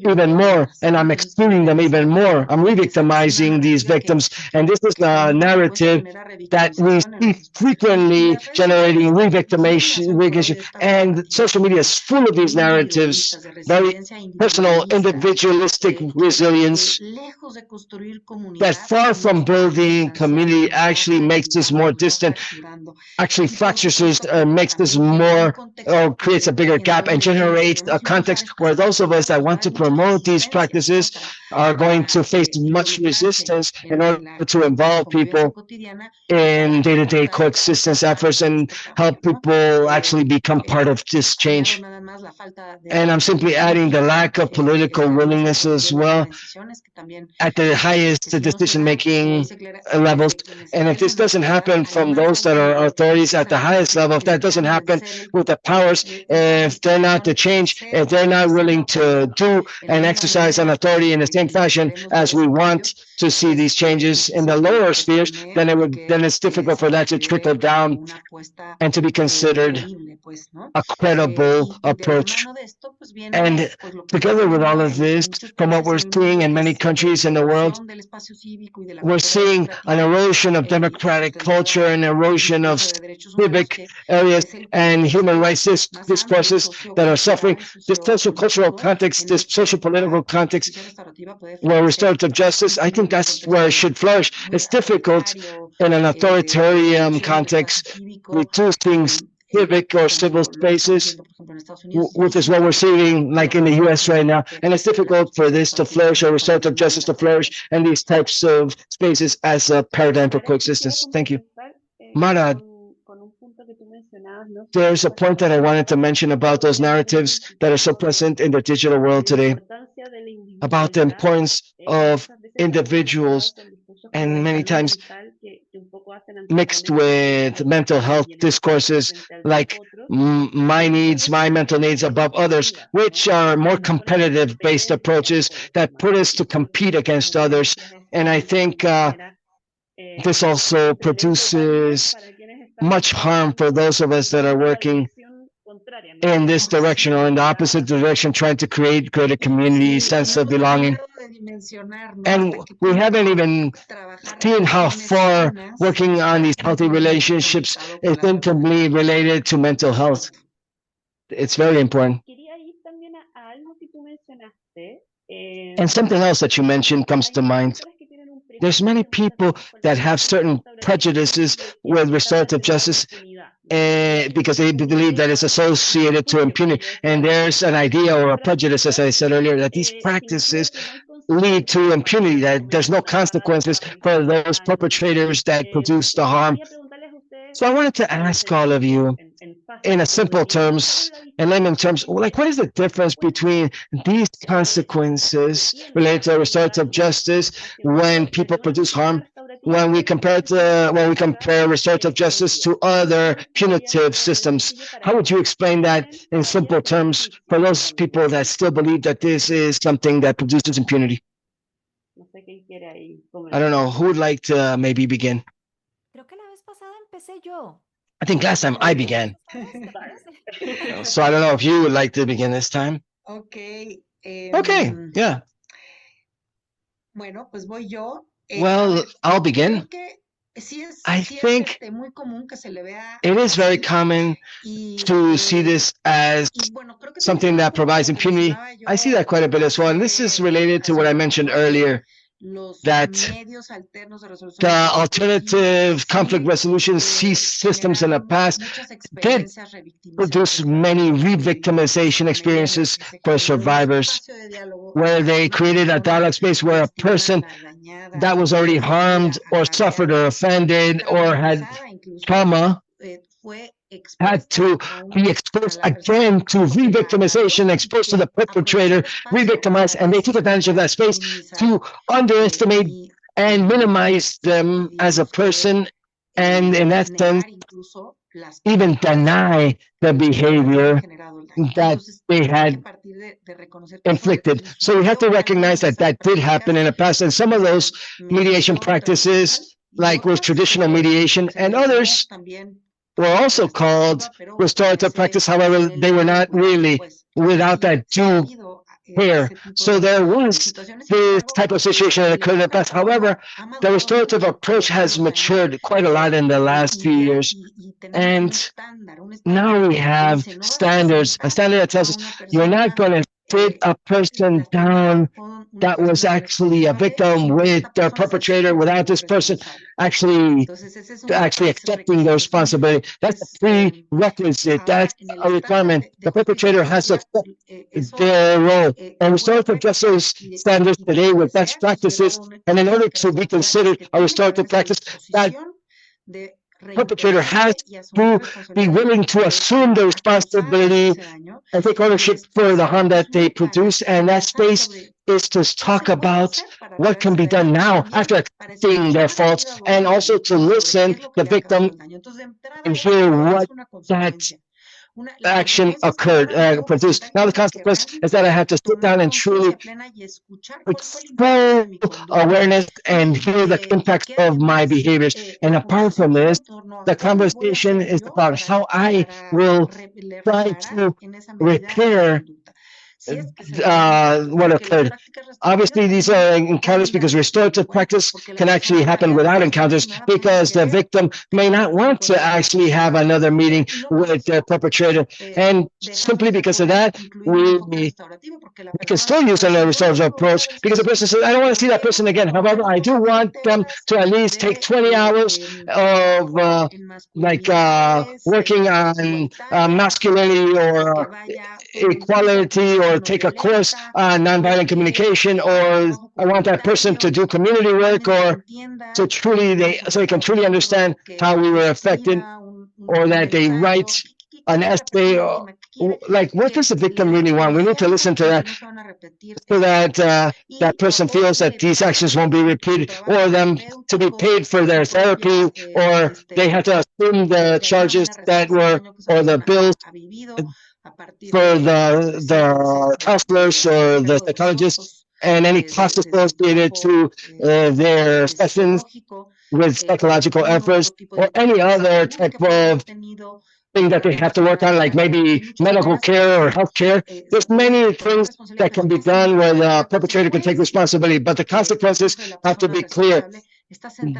even more, and I'm excluding them even more. I'm re-victimizing these victims, and this is a narrative that we see frequently generating re-victimization, and social media is full of these narratives, very personal, individualistic resilience that far from building community actually makes us more distant, actually fractures us, makes this more, or creates a bigger gap and generates a context where those of us that want to promote these practices are going to face much resistance in order to involve people in day-to-day coexistence efforts and help people actually become part of this change. And I'm simply adding the lack of political willingness as well at the highest decision-making levels. And if this doesn't happen from those that are authorities at the highest level, if that doesn't happen with the powers, if they're not to change, if they're not willing to do and exercise an authority in the same fashion as we want to see these changes in the lower spheres, then it's difficult for that to trickle down and to be considered a credible approach. And together with all of this, from what we're seeing in many countries in the world, we're seeing an erosion of democratic culture, an erosion of civic areas and human rights discourses that are suffering. This social cultural context, this social political context where restorative justice, I think that's where it should flourish. It's difficult in an authoritarian context, reducing civic or civil spaces, which is what we're seeing like in the US right now. And it's difficult for this to flourish or restorative justice to flourish in these types of spaces as a paradigm for coexistence. Thank you. Mara, there's a point that I wanted to mention about those narratives that are so present in the digital world today, about the importance of individuals and many times mixed with mental health discourses like my needs, my mental needs above others, which are more competitive based approaches that put us to compete against others. And I think this also produces much harm for those of us that are working in this direction or in the opposite direction, trying to create greater community, sense of belonging. And we haven't even seen how far working on these healthy relationships is intimately related to mental health. It's very important. And something else that you mentioned comes to mind. There's many people that have certain prejudices with restorative justice because they believe that it's associated to impunity. And there's an idea or a prejudice, as I said earlier, that these practices lead to impunity, that there's no consequences for those perpetrators that produce the harm. So I wanted to ask all of you, in a simple terms, in layman terms, like what is the difference between these consequences related to restorative justice when people produce harm, when we compare restorative justice to other punitive systems? How would you explain that in simple terms for those people that still believe that this is something that produces impunity? I don't know, who would like to maybe begin? I think last time I began. So I don't know if you would like to begin this time. Okay, yeah. Well, I'll begin. I think it is very common to see this as something that provides impunity. I see that quite a bit as well. And this is related to what I mentioned earlier, that the alternative conflict resolution systems in the past did produce many re-victimization experiences for survivors, where they created a dialogue space where a person that was already harmed or suffered or offended or had trauma had to be exposed again to re-victimization, exposed to the perpetrator, re-victimized, and they took advantage of that space to underestimate and minimize them as a person, and in that sense, even deny the behavior that they had inflicted. So we have to recognize that that did happen in the past. And some of those mediation practices, like with traditional mediation, and others were also called restorative practice. However, they were not really without that due care. So there was this type of situation that occurred in the past. However, the restorative approach has matured quite a lot in the last few years. And now we have standards, a standard that tells us you're not going to sit a person down that was actually a victim with their perpetrator without this person actually accepting the responsibility. That's a prerequisite. That's a requirement. The perpetrator has to accept their role. And restorative justice standards today with best practices, and in order to be considered a restorative practice, that perpetrator has to be willing to assume the responsibility and take ownership for the harm that they produce. And that space is to talk about what can be done now after accepting their faults, and also to listen to the victim and hear what that action occurred, produced. Now the consequence is that I have to sit down and truly with full awareness and hear the impact of my behaviors. And apart from this, the conversation is about how I will try to repair what occurred. Obviously, these are encounters because restorative practice can actually happen without encounters, because the victim may not want to actually have another meeting with their perpetrator. And simply because of that, we can still use a restorative approach, because the person says, I don't want to see that person again. However, I do want them to at least take 20 hours of working on masculinity or equality, or take a course on nonviolent communication, or I want that person to do community work, or to so they can truly understand how we were affected, or that they write an essay, or like, what does the victim really want? We need to listen to that, so that that person feels that these actions won't be repeated, or them to be paid for their therapy, or they have to assume the charges that were, or the bills for the counselors or the psychologists, and any costs associated to their sessions with psychological efforts, or any other type of thing that they have to work on, like maybe medical care or health care. There's many things that can be done where the perpetrator can take responsibility, but the consequences have to be clear,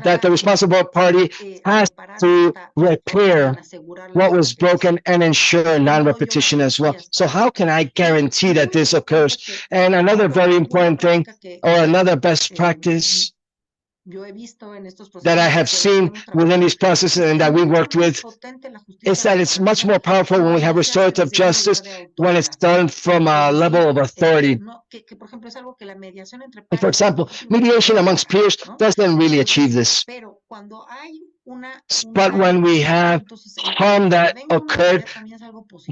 that the responsible party has to repair what was broken and ensure non-repetition as well. So how can I guarantee that this occurs? And another very important thing, or another best practice that I have seen within these processes and that we worked with, is that it's much more powerful when we have restorative justice when it's done from a level of authority. For example, mediation amongst peers doesn't really achieve this. But when we have harm that occurred,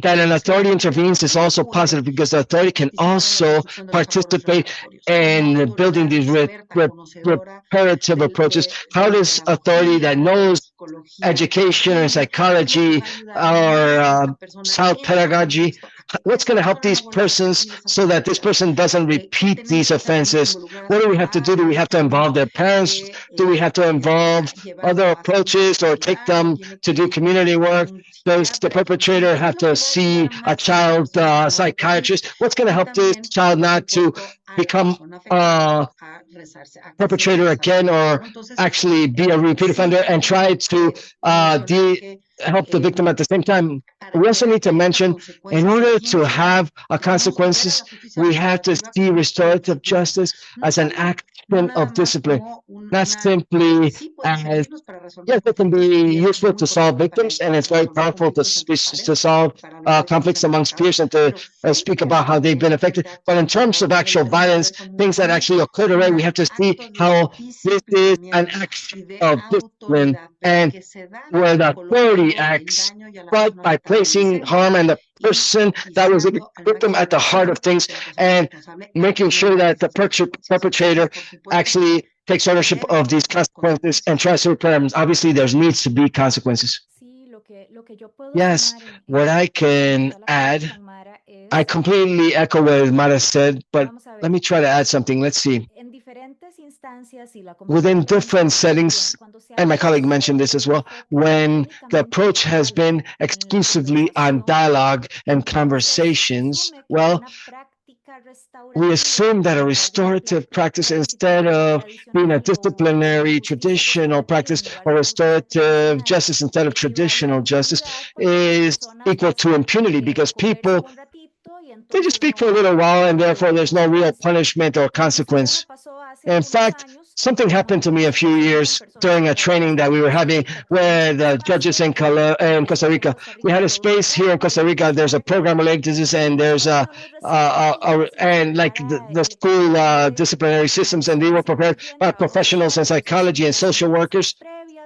that an authority intervenes is also positive, because the authority can also participate in building these reparative approaches. How does authority that knows education or psychology or child pedagogy, what's going to help these persons so that this person doesn't repeat these offenses? What do we have to do? Do we have to involve their parents? Do we have to involve other approaches, or take them to do community work? Does the perpetrator have to see a child psychiatrist? What's going to help this child not to become a perpetrator again, or actually be a repeat offender, and try to help the victim at the same time? We also need to mention, in order to have a consequences, we have to see restorative justice as an action of discipline, not simply as, yes, it can be useful to solve victims, and it's very powerful to solve conflicts amongst peers, and to speak about how they've been affected. But in terms of actual violence, things that actually occurred already, we have to see how this is an action of discipline, and where the authority acts, but by placing harm and the person that was a victim at the heart of things, and making sure that the perpetrator actually takes ownership of these consequences and tries to repair them. Obviously, there needs to be consequences. Yes, what I can add, I completely echo what Mara said, but let me try to add something. Let's see. Within different settings, and my colleague mentioned this as well, when the approach has been exclusively on dialogue and conversations, well, we assume that a restorative practice, instead of being a disciplinary traditional practice, or restorative justice instead of traditional justice, is equal to impunity, because people, they just speak for a little while and therefore there's no real punishment or consequence. In fact, something happened to me a few years during a training that we were having with the judges in Costa Rica. We had a space here in Costa Rica. There's a program related to this, and there's and like the school disciplinary systems, and they were prepared by professionals in psychology and social workers.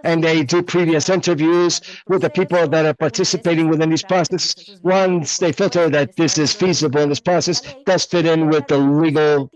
And they do previous interviews with the people that are participating within these processes. Once they filter that this is feasible in this process, does fit in with the legal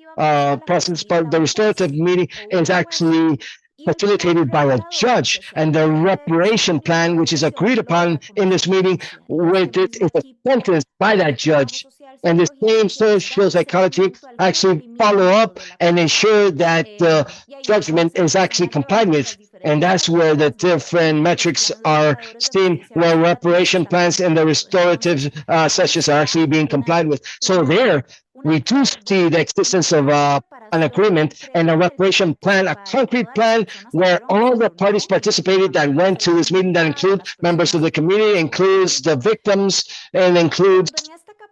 process, but the restorative meeting is actually facilitated by a judge, and the reparation plan, which is agreed upon in this meeting, with it is a sentence by that judge. And the same social psychology actually follow up and ensure that the judgment is actually complied with. And that's where the different metrics are seen, where reparation plans and the restorative sessions are actually being complied with. So there, we do see the existence of an agreement and a reparation plan, a concrete plan where all the parties participated that went to this meeting, that include members of the community, includes the victims, and includes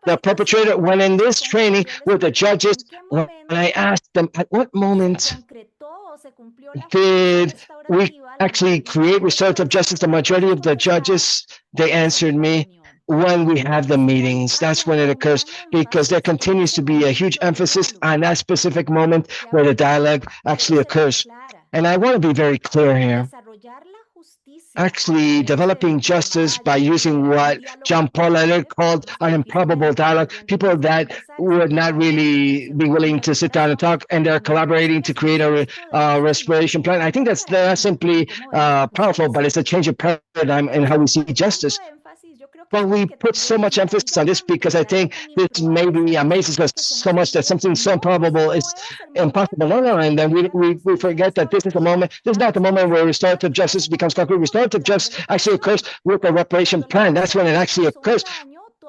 the perpetrator. When in this training with the judges, when I asked them, at what moment did we actually create restorative justice? The majority of the judges, they answered me, when we have the meetings, that's when it occurs, because there continues to be a huge emphasis on that specific moment where the dialogue actually occurs. And I want to be very clear here. Actually, developing justice by using what Jean-Paul Leonard called an improbable dialogue, people that would not really be willing to sit down and talk, and they're collaborating to create a restoration plan. I think that's simply powerful, but it's a change of paradigm in how we see justice. But we put so much emphasis on this because I think this maybe amazes us so much that something so improbable is impossible. No, and then we forget that this is the moment. This is not the moment where restorative justice becomes concrete. Restorative justice actually occurs with a reparation plan. That's when it actually occurs.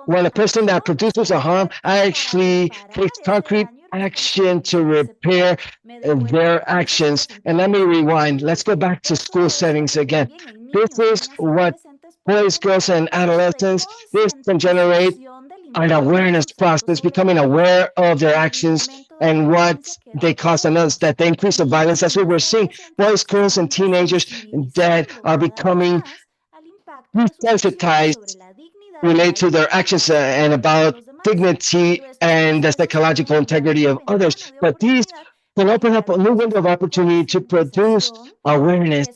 When a person that produces a harm actually takes concrete action to repair their actions. And let me rewind. Let's go back to school settings again. This is what boys, girls, and adolescents, this can generate an awareness process, becoming aware of their actions and what they cause on others, that they increase the violence. That's what we're seeing. Boys, girls, and teenagers that are becoming desensitized related to their actions and about dignity and the psychological integrity of others. But these can open up a new window of opportunity to produce awareness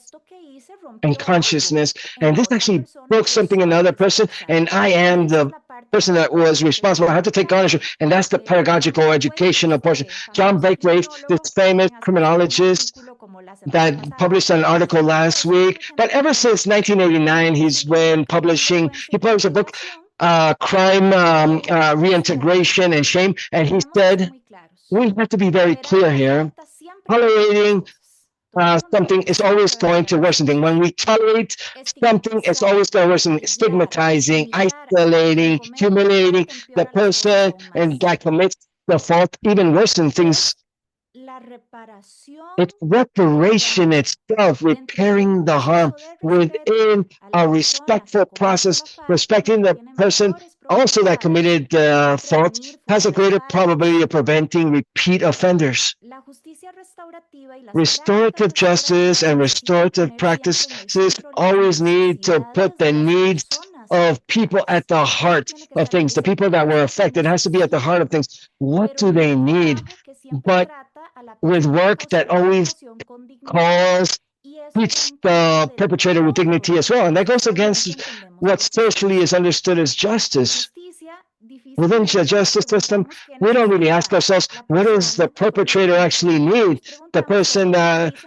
and consciousness, and this actually broke something in another person, and I am the person that was responsible. I have to take ownership, and that's the pedagogical educational portion. John Braithwaite, this famous criminologist that published an article last week, but ever since 1989, he published a book, Crime, Reintegration, and Shame, and he said, we have to be very clear here. Tolerating something is always going to worsen things. When we tolerate something, it's always going to worsen. Stigmatizing, isolating, humiliating the person and that commits the fault, even worsen things. It's reparation itself, repairing the harm within a respectful process, respecting the person also that committed the fault, has a greater probability of preventing repeat offenders. Restorative justice and restorative practices always need to put the needs of people at the heart of things. The people that were affected has to be at the heart of things. What do they need? But with work that always treats the perpetrator with dignity as well. And that goes against what socially is understood as justice. within the justice system, we don't really ask ourselves, what does the perpetrator actually need? The person,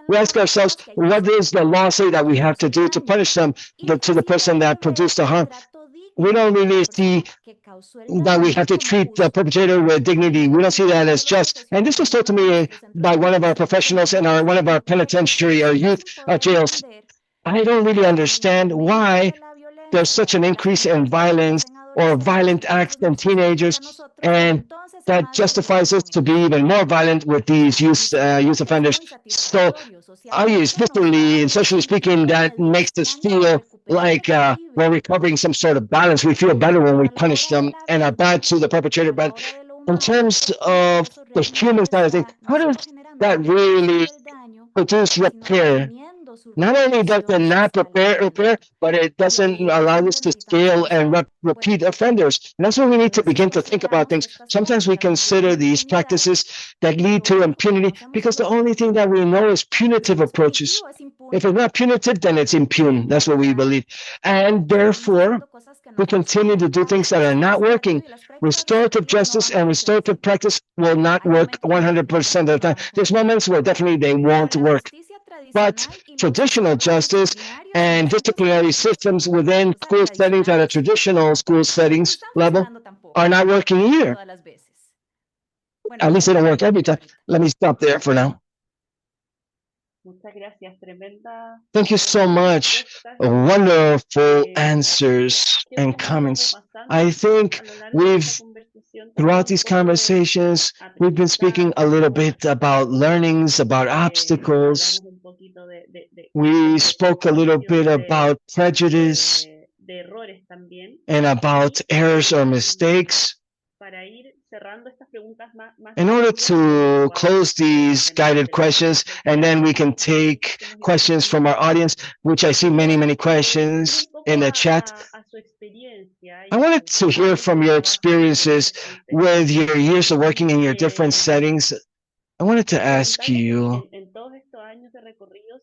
we ask ourselves, what is the law say that we have to do to punish them, to the person that produced the harm? We don't really see that we have to treat the perpetrator with dignity. We don't see that as just. And this was told to me by one of our professionals in one of our penitentiary or youth jails. I don't really understand why there's such an increase in violence or violent acts in teenagers, and that justifies us to be even more violent with these youth offenders. So I use viscerally and socially speaking, that makes us feel like we're recovering some sort of balance. We feel better when we punish them and are bad to the perpetrator. But in terms of the human side of things, how does that really produce repair? Not only does it not repair, but it doesn't allow us to scale and repeat offenders. And that's where we need to begin to think about things. Sometimes we consider these practices that lead to impunity because the only thing that we know is punitive approaches. If it's not punitive, then it's impune. That's what we believe. And therefore, we continue to do things that are not working. Restorative justice and restorative practice will not work 100% of the time. There's moments where definitely they won't work. But traditional justice and disciplinary systems within school settings at a traditional school settings level are not working either. At least they don't work every time. Let me stop there for now. Thank you so much. Wonderful answers and comments. I think throughout these conversations, we've been speaking a little bit about learnings, about obstacles. We spoke a little bit about prejudice and about errors or mistakes. In order to close these guided questions, and then we can take questions from our audience, which I see many questions in the chat. I wanted to hear from your experiences with your years of working in your different settings. I wanted to ask you,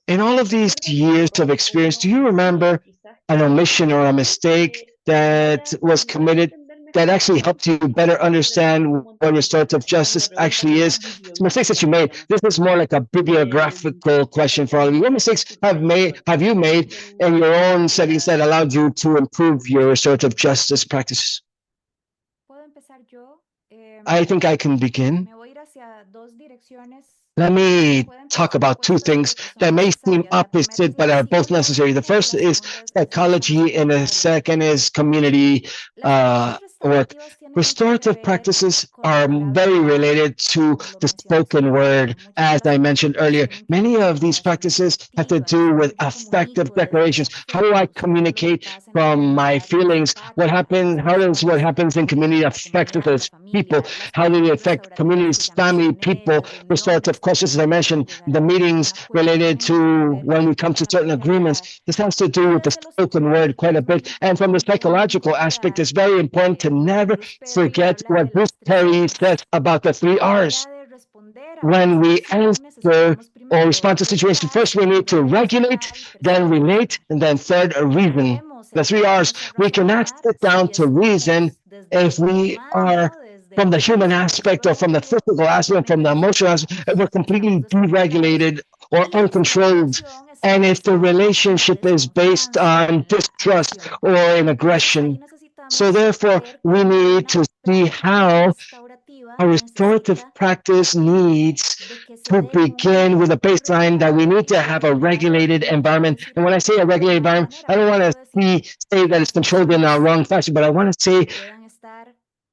in all of these years of experience, do you remember an omission or a mistake that was committed that actually helped you better understand what restorative justice actually is? Some mistakes that you made. This is more like a bibliographical question for all of you. What mistakes have you made in your own settings that allowed you to improve your restorative justice practices? I think I can begin. Let me talk about two things that may seem opposite, but are both necessary. The first is psychology, and the second is community work. Restorative practices are very related to the spoken word, as I mentioned earlier. Many of these practices have to do with affective declarations. How do I communicate from my feelings? What happens in community affect us people? How do they affect communities, family, people? Restorative questions, as I mentioned, the meetings related to when we come to certain agreements. This has to do with the spoken word quite a bit. And from the psychological aspect, it's very important to never forget what Bruce Perry says about the 3 R's. When we answer or respond to situations, first we need to regulate, then relate, and then third, reason. The 3 R's. We cannot sit down to reason if we are from the human aspect or from the physical aspect, from the emotional aspect, if we're completely deregulated or uncontrolled. And if the relationship is based on distrust or in aggression. So therefore, we need to see how a restorative practice needs to begin with a baseline that we need to have a regulated environment. And when I say a regulated environment, I don't want to say that it's controlled in a wrong fashion, but I want to say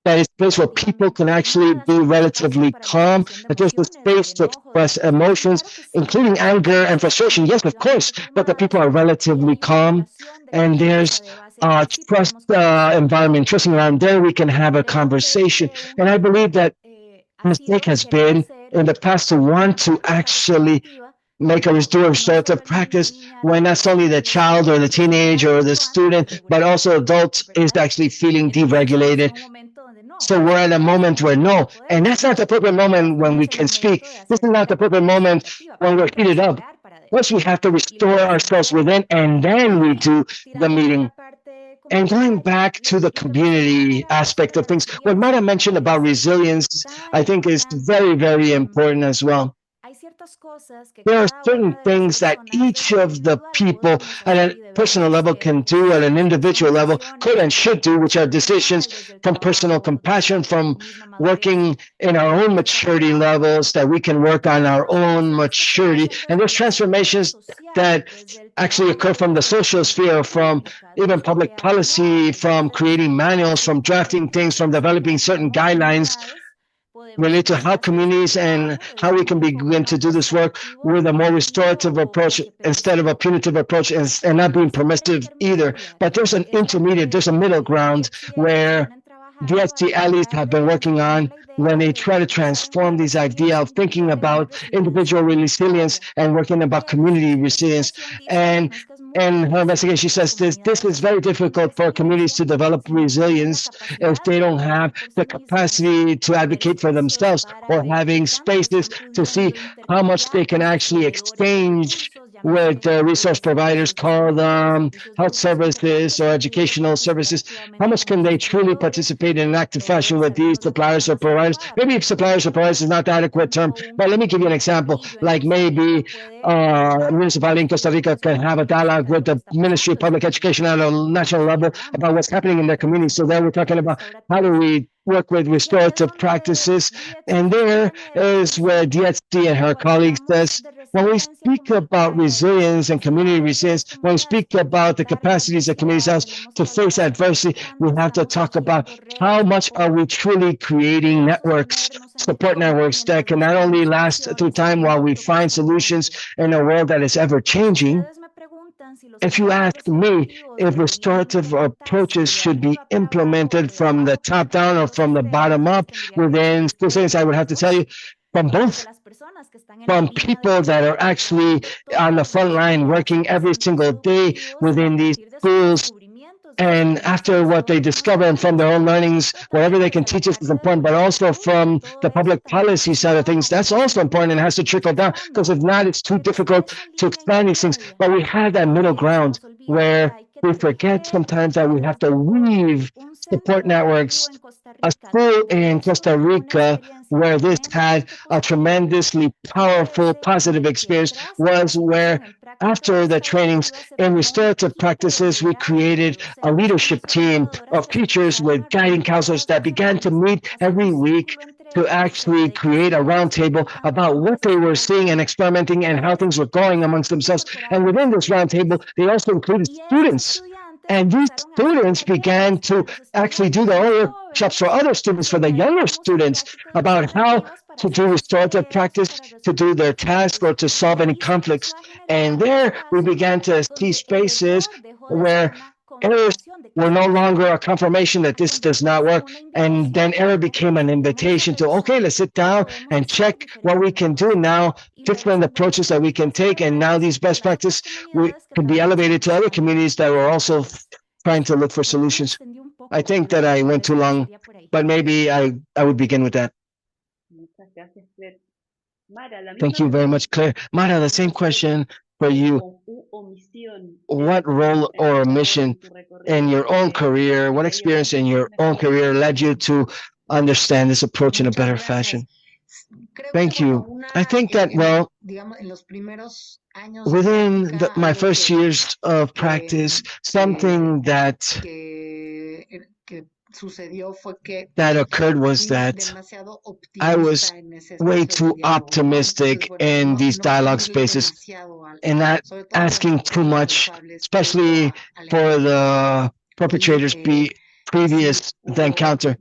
that it's a place where people can actually be relatively calm, that there's a space to express emotions, including anger and frustration. Yes, of course, but the people are relatively calm, and there's a trust environment, trusting around there we can have a conversation. And I believe that a mistake has been in the past to want to actually make a restorative practice when not only the child or the teenager or the student, but also adults is actually feeling deregulated. So we're at a moment where no, and that's not the appropriate moment when we can speak. This is not the appropriate moment when we're heated up. First, we have to restore ourselves within, and then we do the meeting. And going back to the community aspect of things, what Mara mentioned about resilience, I think is very, very important as well. There are certain things that each of the people at a personal level can do, at an individual level, could and should do, which are decisions from personal compassion, from working in our own maturity levels, that we can work on our own maturity. And there's transformations that actually occur from the social sphere, from even public policy, from creating manuals, from drafting things, from developing certain guidelines related to how communities and how we can begin to do this work with a more restorative approach instead of a punitive approach, and not being permissive either. But there's an intermediate, there's a middle ground where DST allies have been working on when they try to transform this idea of thinking about individual resilience and working about community resilience. And in her investigation, she says this is very difficult for communities to develop resilience if they don't have the capacity to advocate for themselves, or having spaces to see how much they can actually exchange with the resource providers, call them health services or educational services. How much can they truly participate in an active fashion with these suppliers or providers? Maybe suppliers or providers is not the adequate term, but let me give you an example. Like maybe a municipality in Costa Rica can have a dialogue with the Ministry of Public Education at a national level about what's happening in their community. So then we're talking about how do we work with restorative practices. And there is where DSD and her colleagues says, when we speak about resilience and community resilience, when we speak about the capacities that communities have to face adversity, we have to talk about how much are we truly creating networks, support networks that can not only last through time while we find solutions in a world that is ever changing. If you ask me if restorative approaches should be implemented from the top down or from the bottom up within school settings, I would have to tell you from both. From people that are actually on the front line working every single day within these schools, and after what they discover and from their own learnings, whatever they can teach us is important, but also from the public policy side of things, that's also important and has to trickle down, because if not, it's too difficult to expand these things. But we have that middle ground where we forget sometimes that we have to weave support networks. A school in Costa Rica where this had a tremendously powerful, positive experience was where, after the trainings in restorative practices, we created a leadership team of teachers with guiding counselors that began to meet every week to actually create a roundtable about what they were seeing and experimenting and how things were going amongst themselves. And within this roundtable, they also included students. And these students began to actually do their own workshops for other students, for the younger students, about how to do restorative practice, to do their task, or to solve any conflicts. And there we began to see spaces where errors were no longer a confirmation that this does not work. And then error became an invitation to, okay, let's sit down and check what we can do now, different approaches that we can take. And now these best practices can be elevated to other communities that were also trying to look for solutions. I think that I went too long, but maybe I would begin with that. Thank you very much, Claire. Mara, the same question for you. What role or mission in your own career, what experience in your own career led you to understand this approach in a better fashion? Thank you. I think that, well, within my first years of practice, something that occurred was that I was way too optimistic in these dialogue spaces and not asking too much, especially for the perpetrators previous the encounter.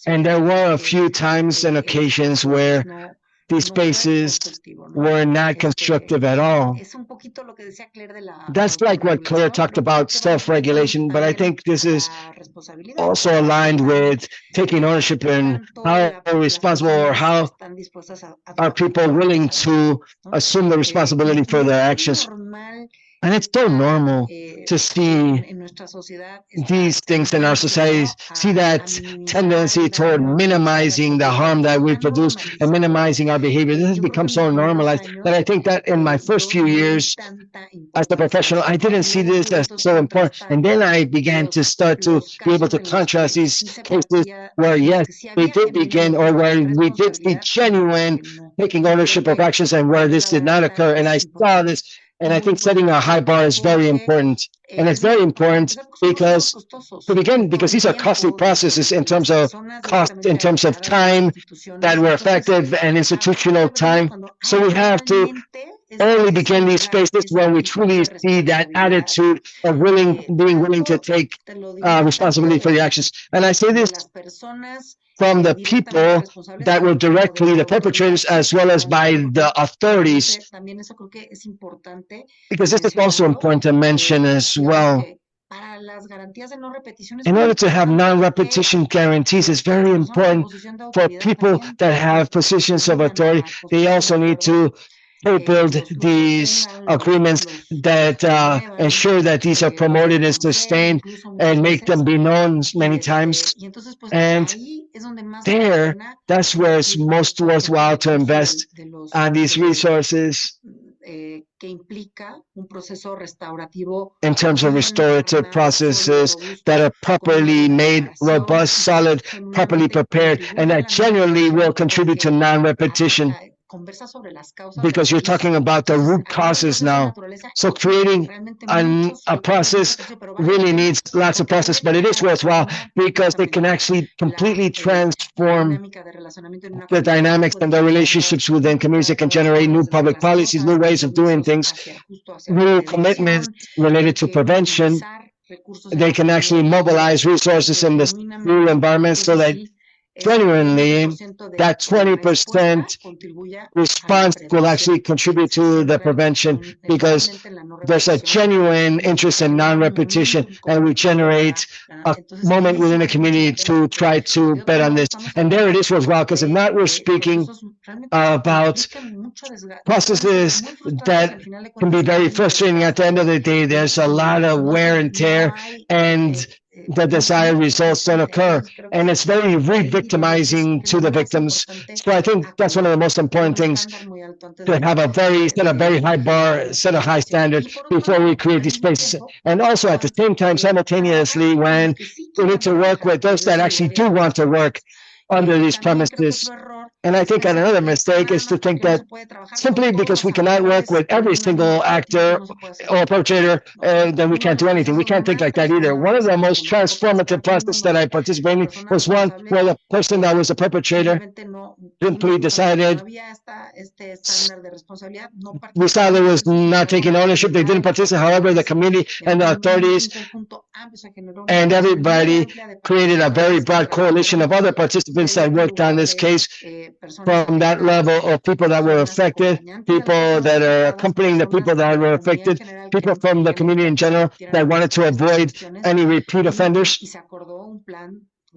And there were a few times and occasions where these spaces were not constructive at all. That's like what Claire talked about, self-regulation, but I think this is also aligned with taking ownership in how responsible or how are people willing to assume the responsibility for their actions. And it's so normal to see these things in our society, see that tendency toward minimizing the harm that we produce and minimizing our behavior. This has become so normalized that I think that in my first few years as a professional, I didn't see this as so important. And then I began to start to be able to contrast these cases where, yes, we did begin, or where we did see genuine taking ownership of actions, and where this did not occur. And I saw this, and I think setting a high bar is very important. And it's very important because, to begin, because these are costly processes in terms of cost, in terms of time that were effective, and institutional time. So we have to only begin these spaces when we truly see that attitude of being willing to take responsibility for the actions. And I say this from the people that were directly the perpetrators, as well as by the authorities, because this is also important to mention as well. In order to have non-repetition guarantees, it's very important for people that have positions of authority. They also need to build these agreements that ensure that these are promoted and sustained and make them be known many times. And that's where it's most worthwhile to invest on these resources in terms of restorative processes that are properly made, robust, solid, properly prepared, and that generally will contribute to non-repetition. Because you're talking about the root causes now. So creating a process really needs lots of process, but it is worthwhile because it can actually completely transform the dynamics and the relationships within communities. It can generate new public policies, new ways of doing things, new commitments related to prevention. They can actually mobilize resources in the new environment so that genuinely that 20% response will actually contribute to the prevention, because there's a genuine interest in non-repetition, and we generate a moment within the community to try to bet on this. And there it is worthwhile, because if not, we're speaking about processes that can be very frustrating. At the end of the day, there's a lot of wear and tear, and the desired results don't occur, and it's very re-victimizing to the victims. So I think that's one of the most important things, to have set a very high bar, set a high standard before we create these spaces. And also at the same time, simultaneously, when we need to work with those that actually do want to work under these premises. And I think another mistake is to think that simply because we cannot work with every single actor or perpetrator, then we can't do anything. We can't think like that either. One of the most transformative processes that I participated in was one where the person that was a perpetrator simply decided, we saw there was not taking ownership. They didn't participate. However, the community and the authorities and everybody created a very broad coalition of other participants that worked on this case, from that level of people that were affected, people that are accompanying the people that were affected, people from the community in general that wanted to avoid any repeat offenders.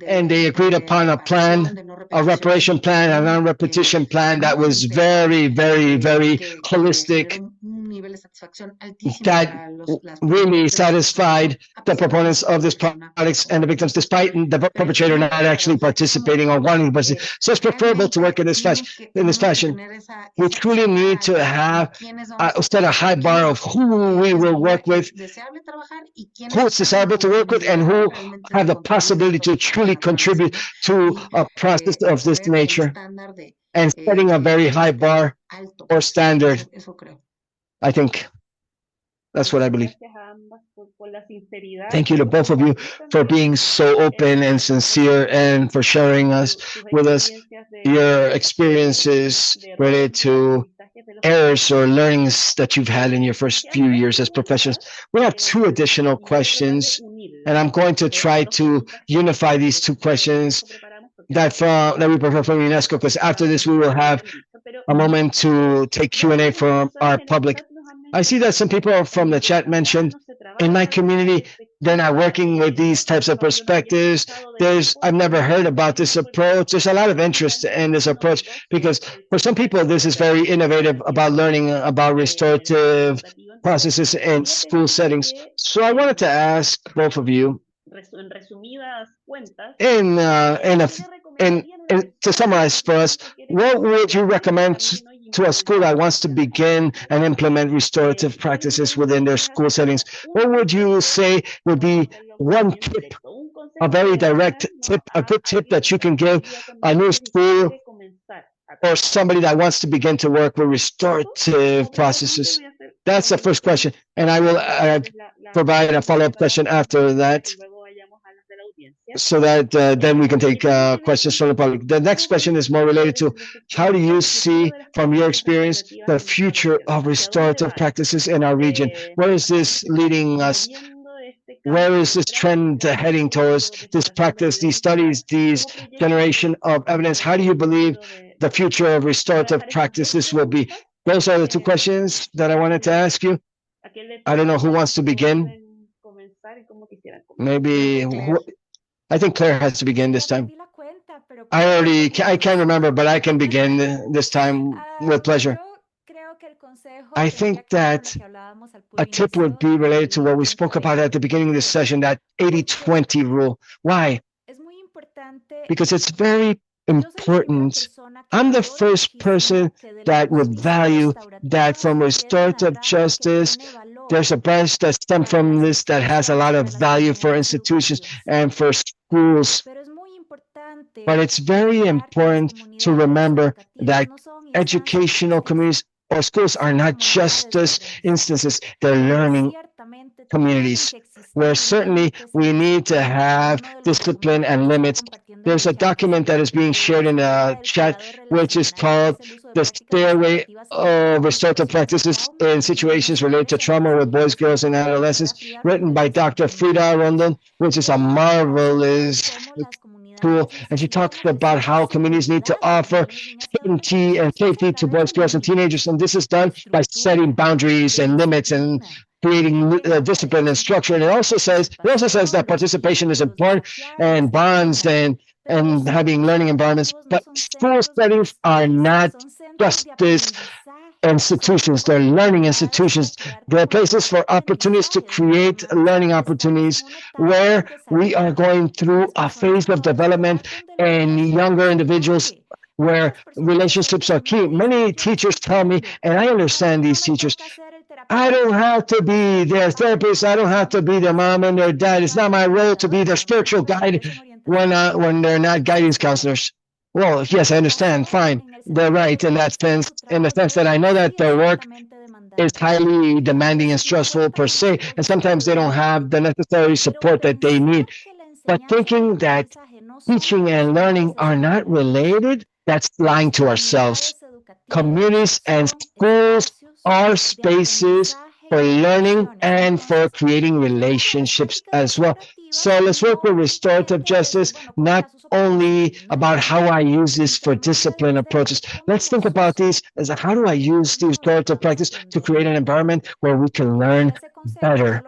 And they agreed upon a plan, a reparation plan, a non-repetition plan that was very, very, very holistic, that really satisfied the proponents of this products and the victims, despite the perpetrator not actually participating or wanting to participate. So it's preferable to work in this fashion. We truly need to have set a high bar of who we will work with, who it's desirable to work with, and who have the possibility to truly contribute to a process of this nature, and setting a very high bar or standard. I think that's what I believe. Thank you to both of you for being so open and sincere, and for sharing with us your experiences related to errors or learnings that you've had in your first few years as professionals. We have two additional questions, and I'm going to try to unify these two questions that we prepare from UNESCO, because after this we will have a moment to take Q&A from our public. I see that some people from the chat mentioned, in my community, they're not working with these types of perspectives. I've never heard about this approach. There's a lot of interest in this approach, because for some people, this is very innovative about learning about restorative processes in school settings. So I wanted to ask both of you, to summarize for us, what would you recommend to a school that wants to begin and implement restorative practices within their school settings? What would you say would be one tip, a very direct tip, a good tip that you can give a new school or somebody that wants to begin to work with restorative processes? That's the first question. And I will provide a follow-up question after that, so that then we can take questions from the public. The next question is more related to how do you see, from your experience, the future of restorative practices in our region? Where is this leading us? Where is this trend heading towards, this practice, these studies, these generation of evidence? How do you believe the future of restorative practices will be? Those are the two questions that I wanted to ask you. I don't know who wants to begin. Maybe I think Claire has to begin this time. I can't remember, but I can begin this time with pleasure. I think that a tip would be related to what we spoke about at the beginning of this session, that 80-20 rule. Why? Because it's very important. I'm the first person that would value that from restorative justice, there's a branch that stems from this that has a lot of value for institutions and for schools. But it's very important to remember that educational communities or schools are not just instances, they're learning communities, where certainly we need to have discipline and limits. There's a document that is being shared in the chat, which is called The Stairway of Restorative Practices in Situations Related to Trauma with Boys, Girls, and Adolescents, written by Dr. Frida Rondon, which is a marvelous tool. And she talks about how communities need to offer certainty and safety to boys, girls, and teenagers. And this is done by setting boundaries and limits and creating discipline and structure. And it also says that participation is important, and bonds and having learning environments. But school settings are not just this institutions, they're learning institutions. They're places for opportunities to create learning opportunities, where we are going through a phase of development in younger individuals, where relationships are key. Many teachers tell me, and I understand these teachers, I don't have to be their therapist, I don't have to be their mom and their dad. It's not my role to be their spiritual guide when they're not guidance counselors. Well, yes, I understand, fine. They're right in that sense, in the sense that I know that their work is highly demanding and stressful per se, and sometimes they don't have the necessary support that they need. But thinking that teaching and learning are not related, that's lying to ourselves. Communities and schools are spaces for learning and for creating relationships as well. So let's work with restorative justice, not only about how I use this for discipline approaches. Let's think about these as how do I use these restorative practice to create an environment where we can learn better.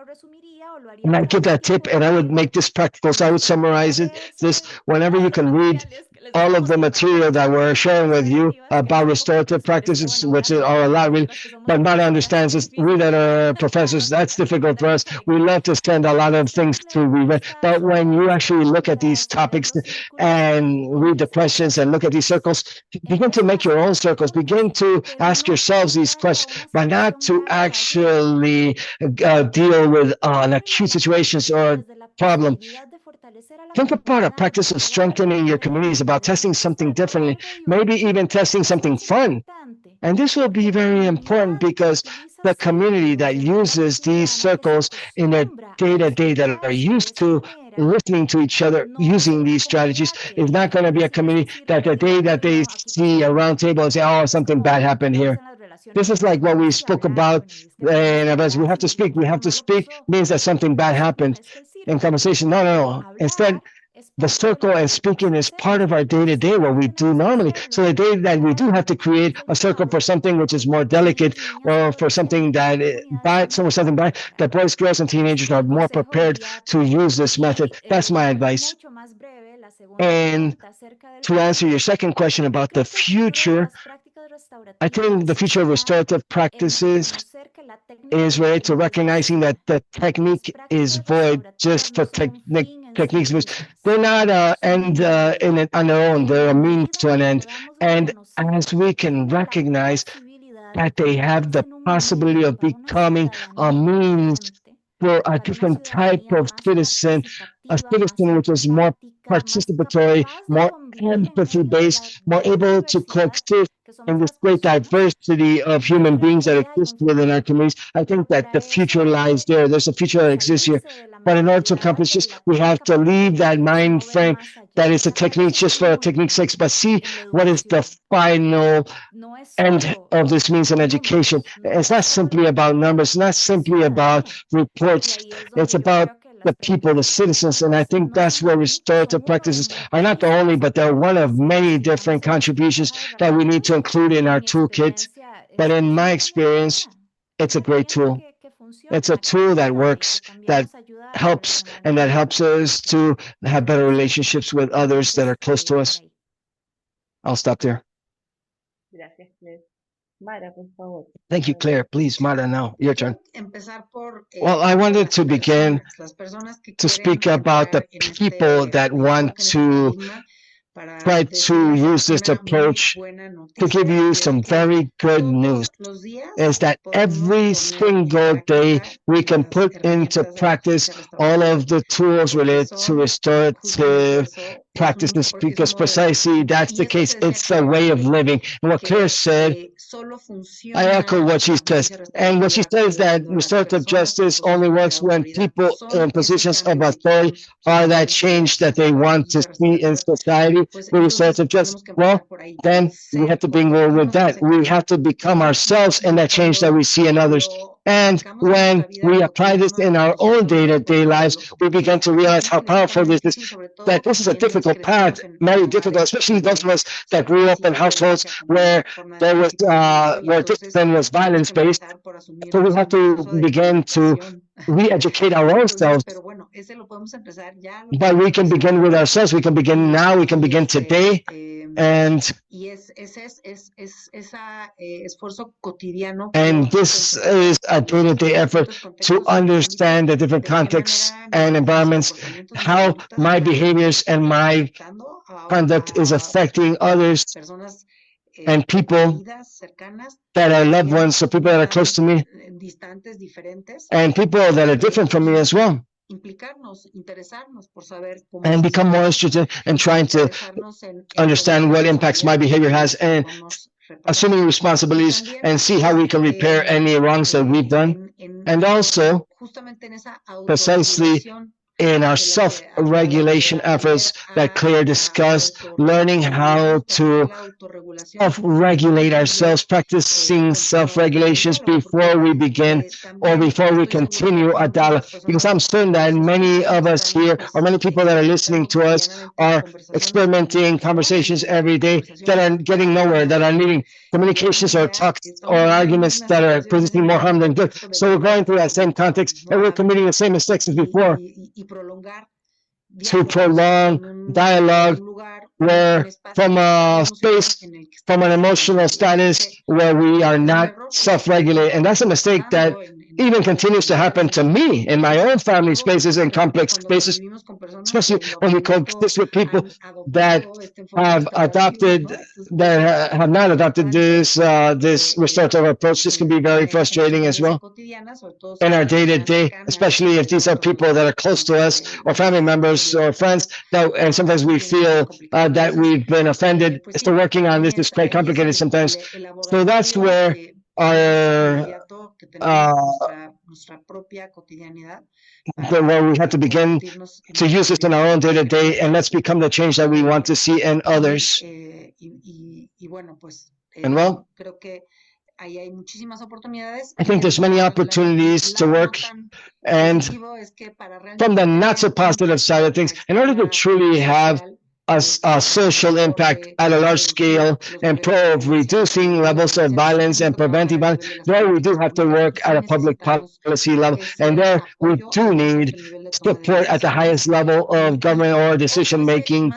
And I give that tip, and I would make this practical. So I would summarize this whenever you can read all of the material that we're sharing with you about restorative practices, which are a lot, really, but Mara understands this. We that are professors, that's difficult for us. We love to send a lot of things to read, but when you actually look at these topics and read the questions and look at these circles, begin to make your own circles, begin to ask yourselves these questions, but not to actually deal with acute situations or problem. Think about a practice of strengthening your communities, about testing something differently, maybe even testing something fun. And this will be very important because the community that uses these circles in their day-to-day, that are used to listening to each other using these strategies, is not going to be a community that the day that they see a round table and say, oh, something bad happened here. This is like what we spoke about, and as we have to speak means that something bad happened in conversation. No. Instead, the circle and speaking is part of our day-to-day, what we do normally. So the day that we do have to create a circle for something which is more delicate, or for something that bad, something bad, that boys, girls, and teenagers are more prepared to use this method. That's my advice. And to answer your second question about the future, I think the future of restorative practices is related to recognizing that the technique is void just for techniques. They're not end in it on their own. They're a means to an end. And as we can recognize that they have the possibility of becoming a means for a different type of citizen, a citizen which is more participatory, more empathy-based, more able to coexist in this great diversity of human beings that exist within our communities. I think that the future lies there. There's a future that exists here. But in order to accomplish this, we have to leave that mind frame that is a technique just for a technique's sake, but see what is the final end of this means in education. It's not simply about numbers, it's not simply about reports, it's about the people, the citizens, and I think that's where restorative practices are not the only, but they're one of many different contributions that we need to include in our toolkit. But in my experience, it's a great tool. It's a tool that works, that helps, and that helps us to have better relationships with others that are close to us. I'll stop there. Gracias, Claire. Mara, por favor. Thank you, Claire. Please, Mara, now, your turn. Well, I wanted to begin to speak about the people that want to try to use this approach to give you some very good news, is that every single day we can put into practice all of the tools related to restorative practices, because precisely that's the case. It's a way of living. And what Claire said, I echo what she says. And what she says that restorative justice only works when people in positions of authority are that change that they want to see in society. With restorative justice, well, then we have to be with that. We have to become ourselves in that change that we see in others. And when we apply this in our own day-to-day lives, we begin to realize how powerful this is, that this is a difficult path, very difficult, especially those of us that grew up in households where there was where discipline was violence-based. So we have to begin to re-educate our own selves. But we can begin with ourselves. We can begin now. We can begin today. And this is a day-to-day effort to understand the different contexts and environments, how my behaviors and my conduct is affecting others and people that are loved ones, so people that are close to me, and people that are different from me as well. And become more interested in trying to understand what impacts my behavior has, and assuming responsibilities, and see how we can repair any wrongs that we've done. And also, precisely in our self-regulation efforts that Claire discussed, learning how to self-regulate ourselves, practicing self-regulations before we begin or before we continue a dialogue. Because I'm certain that many of us here, or many people that are listening to us, are experimenting conversations every day that are getting nowhere, that are needing communications or talks or arguments that are producing more harm than good. So we're going through that same context and we're committing the same mistakes as before. To prolong dialogue where from a space, from an emotional status where we are not self-regulated. And that's a mistake that even continues to happen to me in my own family spaces and complex spaces, especially when we coexist with people that have adopted, that have not adopted this this restorative approach. This can be very frustrating as well in our day-to-day, especially if these are people that are close to us or family members or friends, that, and sometimes we feel that we've been offended. So working on this is quite complicated sometimes. So that's where our where we have to begin to use this in our own day-to-day, and let's become the change that we want to see in others. And well, I think there's many opportunities to work, and from the not so positive side of things, in order to truly have a social impact at a large scale and pro of reducing levels of violence and preventing violence, there we do have to work at a public policy level, and there we do need support at the highest level of government or decision making.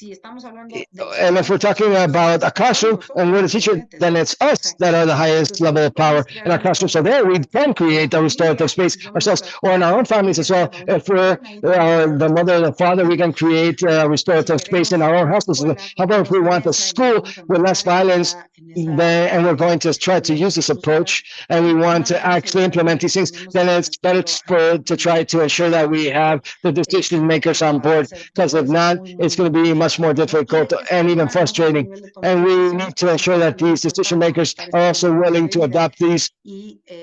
And if we're talking about a classroom and we're the teacher, then it's us that are the highest level of power in our classroom. So there we can create a restorative space ourselves, or in our own families as well. If we're the mother or the father, we can create a restorative space in our own households. However, if we want a school with less violence, and we're going to try to use this approach, and we want to actually implement these things, then it's better to try to ensure that we have the decision makers on board, because if not, it's going to be much more difficult and even frustrating. And we need to ensure that these decision makers are also willing to adopt these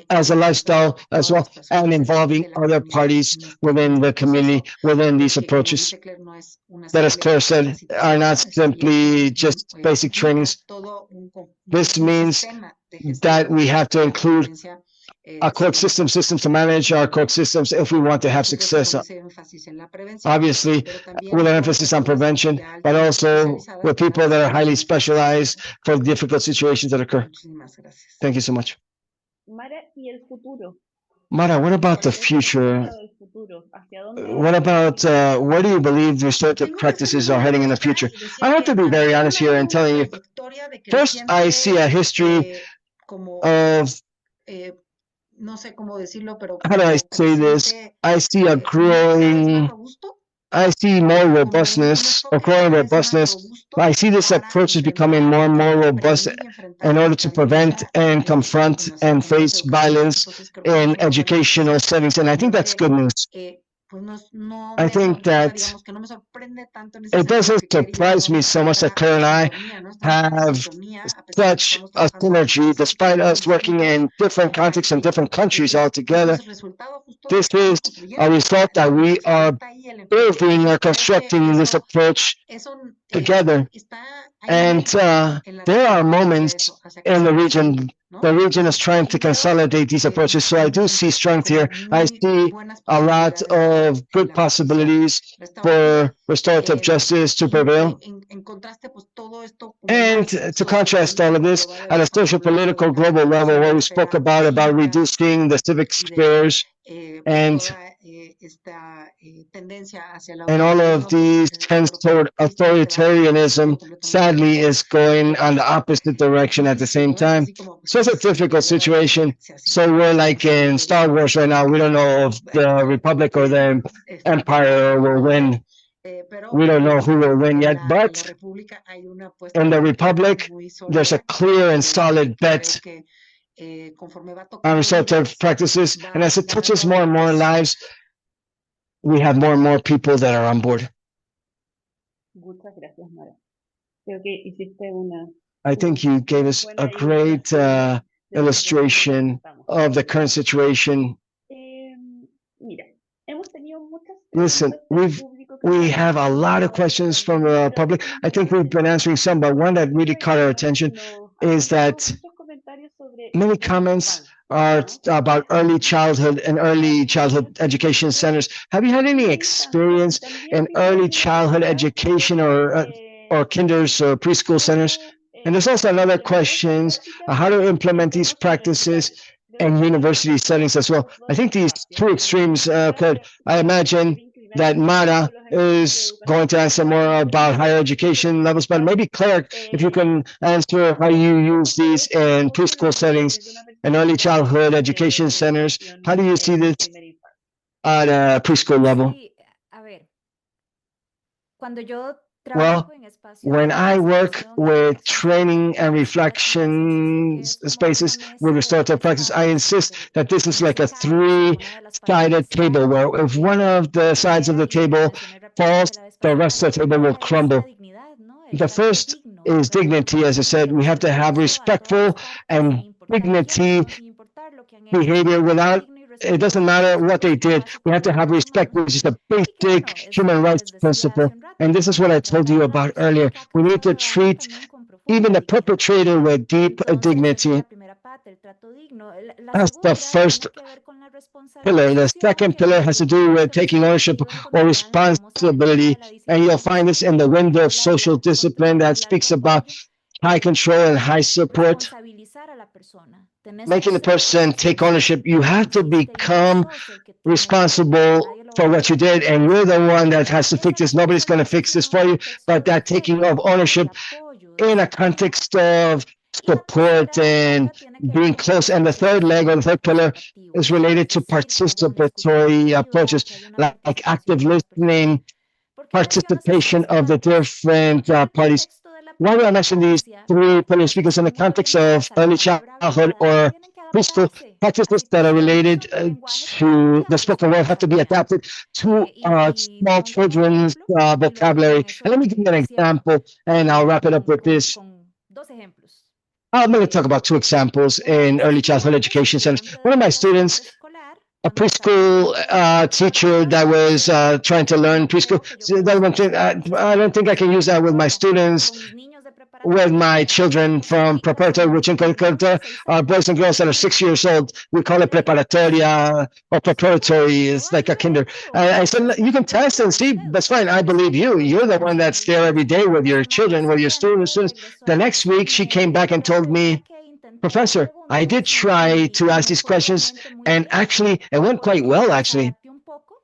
as a lifestyle as well, and involving other parties within the community, within these approaches that, as Claire said, are not simply just basic trainings. This means that we have to include a court systems to manage our court systems if we want to have success. Obviously, with an emphasis on prevention, but also with people that are highly specialized for difficult situations that occur. Thank you so much. Mara, what about the future? What about where do you believe restorative practices are heading in the future? I have to be very honest here and telling you, first, I see a history of, how do I say this? I see a growing, I see more robustness, or growing robustness. I see this approach is becoming more and more robust in order to prevent and confront and face violence in educational settings. And I think that's good news. I think that it doesn't surprise me so much that Claire and I have such a synergy, despite us working in different contexts and different countries altogether. This is a result that we are building or constructing this approach together. And there are moments in the region. The region is trying to consolidate these approaches. So I do see strength here. I see a lot of good possibilities for restorative justice to prevail. And to contrast all of this, at a social, political, global level, where we spoke about reducing the civic spheres and all of these tends toward authoritarianism, sadly, is going on the opposite direction at the same time. So it's a difficult situation. So we're like in Star Wars right now. We don't know if the Republic or the Empire will win. We don't know who will win yet, but in the Republic, there's a clear and solid bet on restorative practices. And as it touches more and more lives, we have more and more people that are on board. I think you gave us a great illustration of the current situation. Listen, we have a lot of questions from the public. I think we've been answering some, but one that really caught our attention is that many comments are about early childhood and early childhood education centers. Have you had any experience in early childhood education or kinders or preschool centers? And there's also another question, how to implement these practices in university settings as well. I think these two extremes could, I imagine that Mara is going to answer more about higher education levels, but maybe Claire, if you can answer how you use these in preschool settings and early childhood education centers. How do you see this at a preschool level? Well, when I work with training and reflection spaces with restorative practice, I insist that this is like a three-sided table where if one of the sides of the table falls, the rest of the table will crumble. The first is dignity. As I said, we have to have respectful and dignity behavior without, it doesn't matter what they did. We have to have respect, which is a basic human rights principle. And this is what I told you about earlier. We need to treat even the perpetrator with deep dignity. That's the first pillar. The second pillar has to do with taking ownership or responsibility. And you'll find this in the window of social discipline that speaks about high control and high support. Making the person take ownership. You have to become responsible for what you did, and you're the one that has to fix this. Nobody's going to fix this for you, but that taking of ownership in a context of support and being close. And the third leg or the third pillar is related to participatory approaches, like active listening, participation of the different parties. Why do I mention these three pillars? Because in the context of early childhood or preschool, practices that are related to the spoken word have to be adapted to small children's vocabulary. And let me give you an example, and I'll wrap it up with this. I'm going to talk about two examples in early childhood education centers. One of my students, a preschool teacher that was trying to learn preschool. So I don't think I can use that with my students, with my children from preparatory, which in Calcutta are boys and girls that are 6 years old. We call it preparatoria or preparatory. It's like a kinder. I said, you can test and see. That's fine. I believe you. You're the one that's there every day with your children, with your students. The next week, she came back and told me, Professor, I did try to ask these questions, and actually, it went quite well, actually,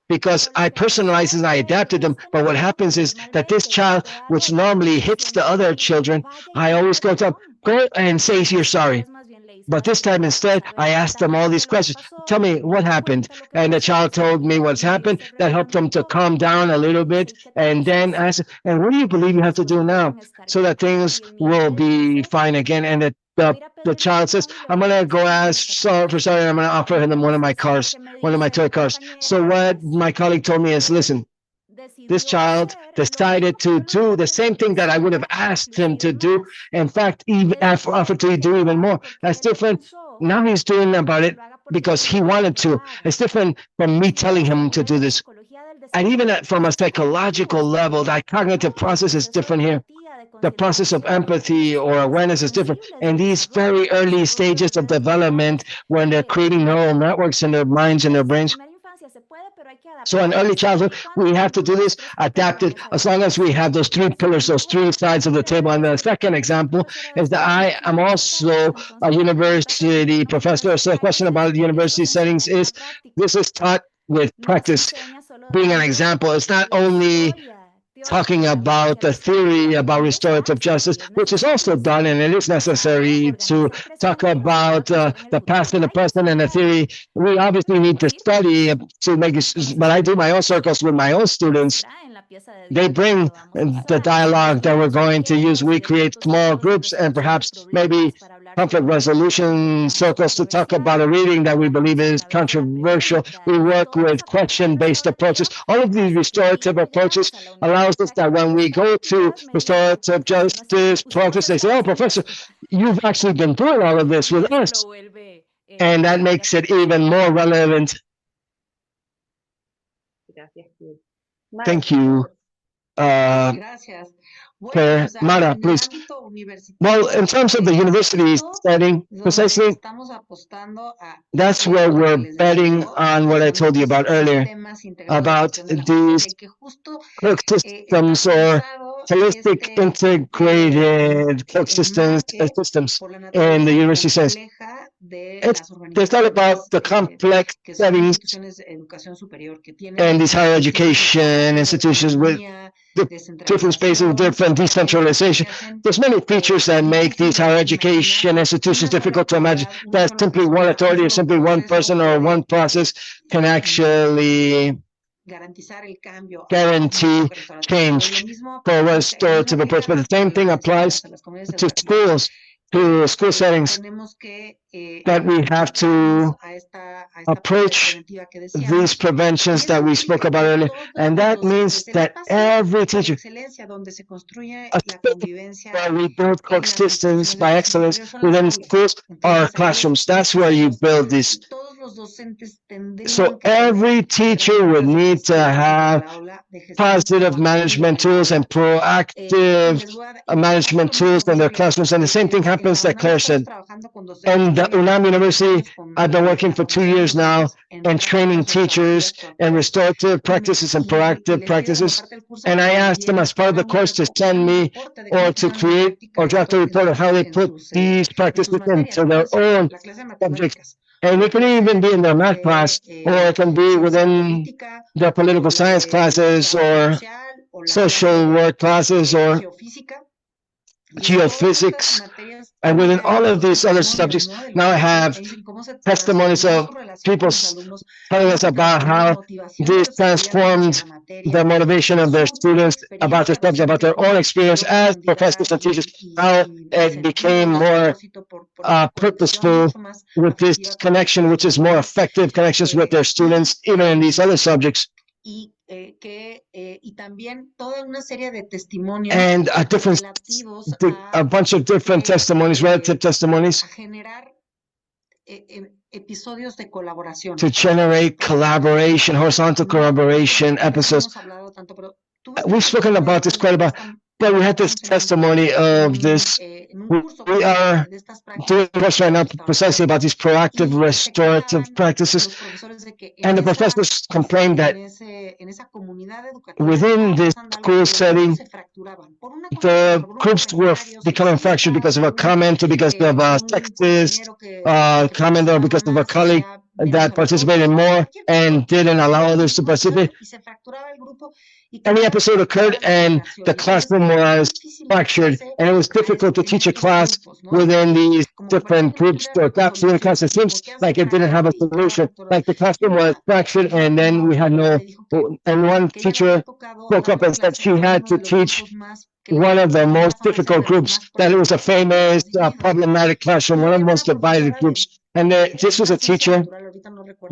because I personalized and I adapted them. But what happens is that this child, which normally hits the other children, I always go to them, go and say you're sorry. But this time instead, I asked them all these questions. Tell me what happened. And the child told me what's happened. That helped them to calm down a little bit. And then I said, and what do you believe you have to do now so that things will be fine again? And the child says, I'm going to go ask for sorry, and I'm going to offer him one of my cars, one of my toy cars. So what my colleague told me is, listen, this child decided to do the same thing that I would have asked him to do. In fact, even offered to do even more. That's different. Now he's doing about it because he wanted to. It's different from me telling him to do this. And even from a psychological level, that cognitive process is different here. The process of empathy or awareness is different. In these very early stages of development, when they're creating neural networks in their minds and their brains. So in early childhood, we have to do this, adapt it, as long as we have those three pillars, those three sides of the table. And the second example is that I am also a university professor. So the question about the university settings is, this is taught with practice. Being an example, it's not only talking about the theory about restorative justice, which is also done, and it is necessary to talk about the past and the present and the theory. We obviously need to study to make it, but I do my own circles with my own students. They bring the dialogue that we're going to use. We create small groups and perhaps maybe conflict resolution circles to talk about a reading that we believe is controversial. We work with question-based approaches. All of these restorative approaches allows us that when we go to restorative justice practice, they say, oh, Professor, you've actually been doing all of this with us. And that makes it even more relevant. Thank you. Mara, please. Well, in terms of the university setting, precisely, that's where we're betting on what I told you about earlier, about these clerk systems or holistic integrated clerk systems in the university settings. It's not about the complex settings and these higher education institutions with the different spaces, different decentralization. There's many features that make these higher education institutions difficult to imagine that simply one authority or simply one person or one process can actually guarantee change for restorative approach. But the same thing applies to schools, to school settings, that we have to approach these preventions that we spoke about earlier. And that means that every teacher, where we build coexistence by excellence within schools or classrooms. That's where you build this. So every teacher would need to have positive management tools and proactive management tools in their classrooms. And the same thing happens that Claire said. In the UNAM University, I've been working for 2 years now and training teachers in restorative practices and proactive practices. And I asked them as part of the course to send me or to create or draft a report of how they put these practices into their own subjects. And it can even be in their math class, or it can be within their political science classes, or social work classes, or geophysics. And within all of these other subjects, now I have testimonies of people telling us about how this transformed the motivation of their students about the subject, about their own experience as professors and teachers, how it became more purposeful with this connection, which is more effective connections with their students, even in these other subjects. And a bunch of different testimonies, relative testimonies, to generate collaboration, horizontal collaboration episodes. We've spoken about this quite a bit, but we had this testimony of this. We are doing a course right now precisely about these proactive restorative practices, and the professors complained that within this school setting, the groups were becoming fractured because of a comment, or because of a sexist comment, or because of a colleague that participated more and didn't allow others to participate. Any episode occurred and the classroom was fractured, and it was difficult to teach a class within these different groups or gaps in the class. It seems like it didn't have a solution, like the classroom was fractured, and then we had no, and one teacher spoke up and said she had to teach one of the most difficult groups, that it was a famous problematic classroom, one of the most divided groups. And this was a teacher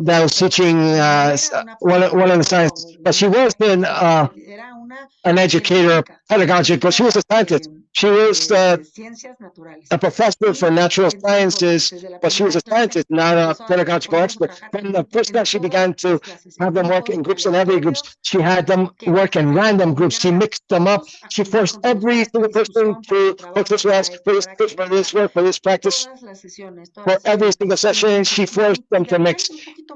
that was teaching one of the sciences, but she wasn't an educator, pedagogical. She was a scientist. She was a professor for natural sciences, but she was a scientist, not a pedagogical expert. From the first class, she began to have them work in groups and heavy groups. She had them work in random groups. She mixed them up. She forced every single person to work this class, for this work, for this practice. For every single session, she forced them to mix.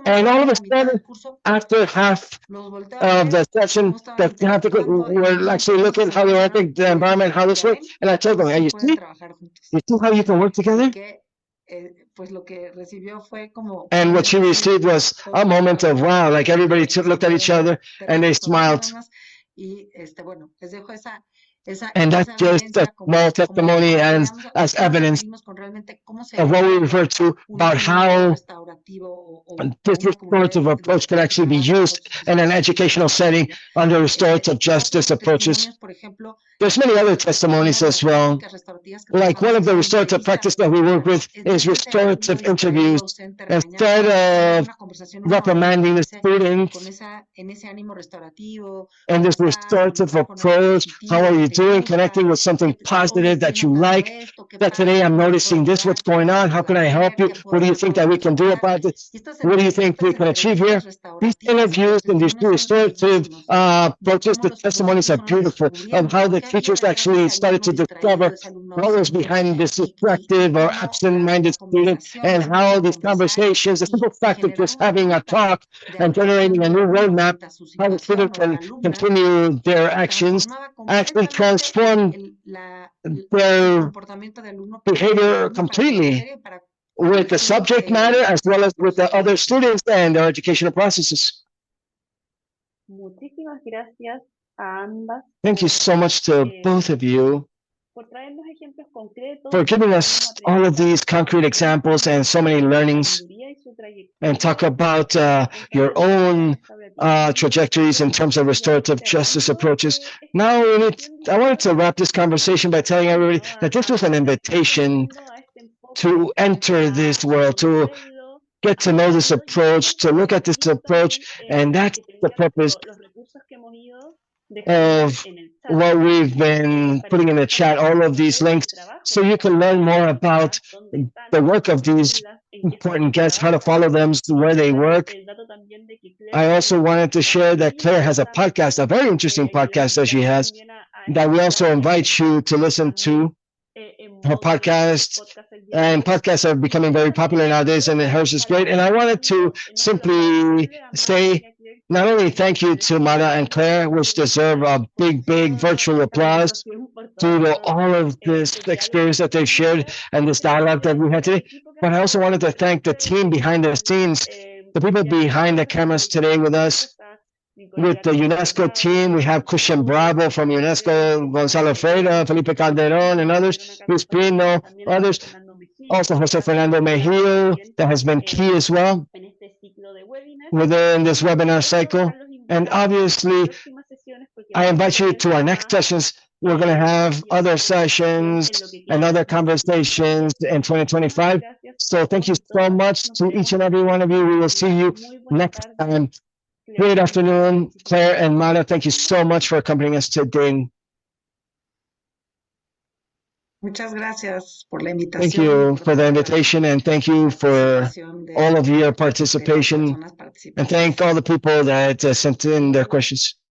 And all of a sudden, after half of the session, we're actually looking at how they work, the environment, how this works. And I told them, hey, you see how you can work together? And what she received was a moment of wow, like everybody looked at each other and they smiled. And that's just a small testimony and as evidence of what we refer to about how this restorative approach can actually be used in an educational setting under restorative justice approaches. There's many other testimonies as well. Like one of the restorative practices that we work with is restorative interviews. Instead of reprimanding the students and this restorative approach, how are you doing, connecting with something positive that you like, that today I'm noticing this, what's going on, how can I help you, what do you think that we can do about this, what do you think we can achieve here? These interviews and these restorative approaches, the testimonies are beautiful of how the teachers actually started to discover what was behind this distracted or absent-minded student, and how these conversations, the simple fact of just having a talk and generating a new roadmap, how the student can continue their actions, actually transform their behavior completely with the subject matter as well as with the other students and their educational processes. Muchísimas gracias a ambas Thank you so much to both of you por traernos ejemplos concretos for giving us all of these concrete examples and so many learnings, and talk about your own trajectories in terms of restorative justice approaches. Now, I wanted to wrap this conversation by telling everybody that this was an invitation to enter this world, to get to know this approach, to look at this approach, and that's the purpose of what we've been putting in the chat, all of these links, so you can learn more about the work of these important guests, how to follow them, where they work. I also wanted to share that Claire has a podcast, a very interesting podcast that she has, that we also invite you to listen to. Her podcast, and podcasts are becoming very popular nowadays, and hers is great. And I wanted to simply say not only thank you to Mara and Claire, which deserve a big virtual applause due to all of this experience that they've shared and this dialogue that we had today, But I also wanted to thank the team behind the scenes, the people behind the cameras today with us. With the UNESCO team, we have Christian Bravo from UNESCO, Gonzalo Freire, Felipe Calderon, and others, Luis Pino, others. Also, Jose Fernando Mejio, that has been key as well within this webinar cycle. And obviously, I invite you to our next sessions. We're going to have other sessions and other conversations in 2025. So thank you so much to each and every one of you. We will see you next time. Good afternoon, Claire and Mara. Thank you so much for accompanying us today. Muchas gracias por la invitación. Thank you for the invitation, and thank you for all of your participation. And thank all the people that sent in their questions.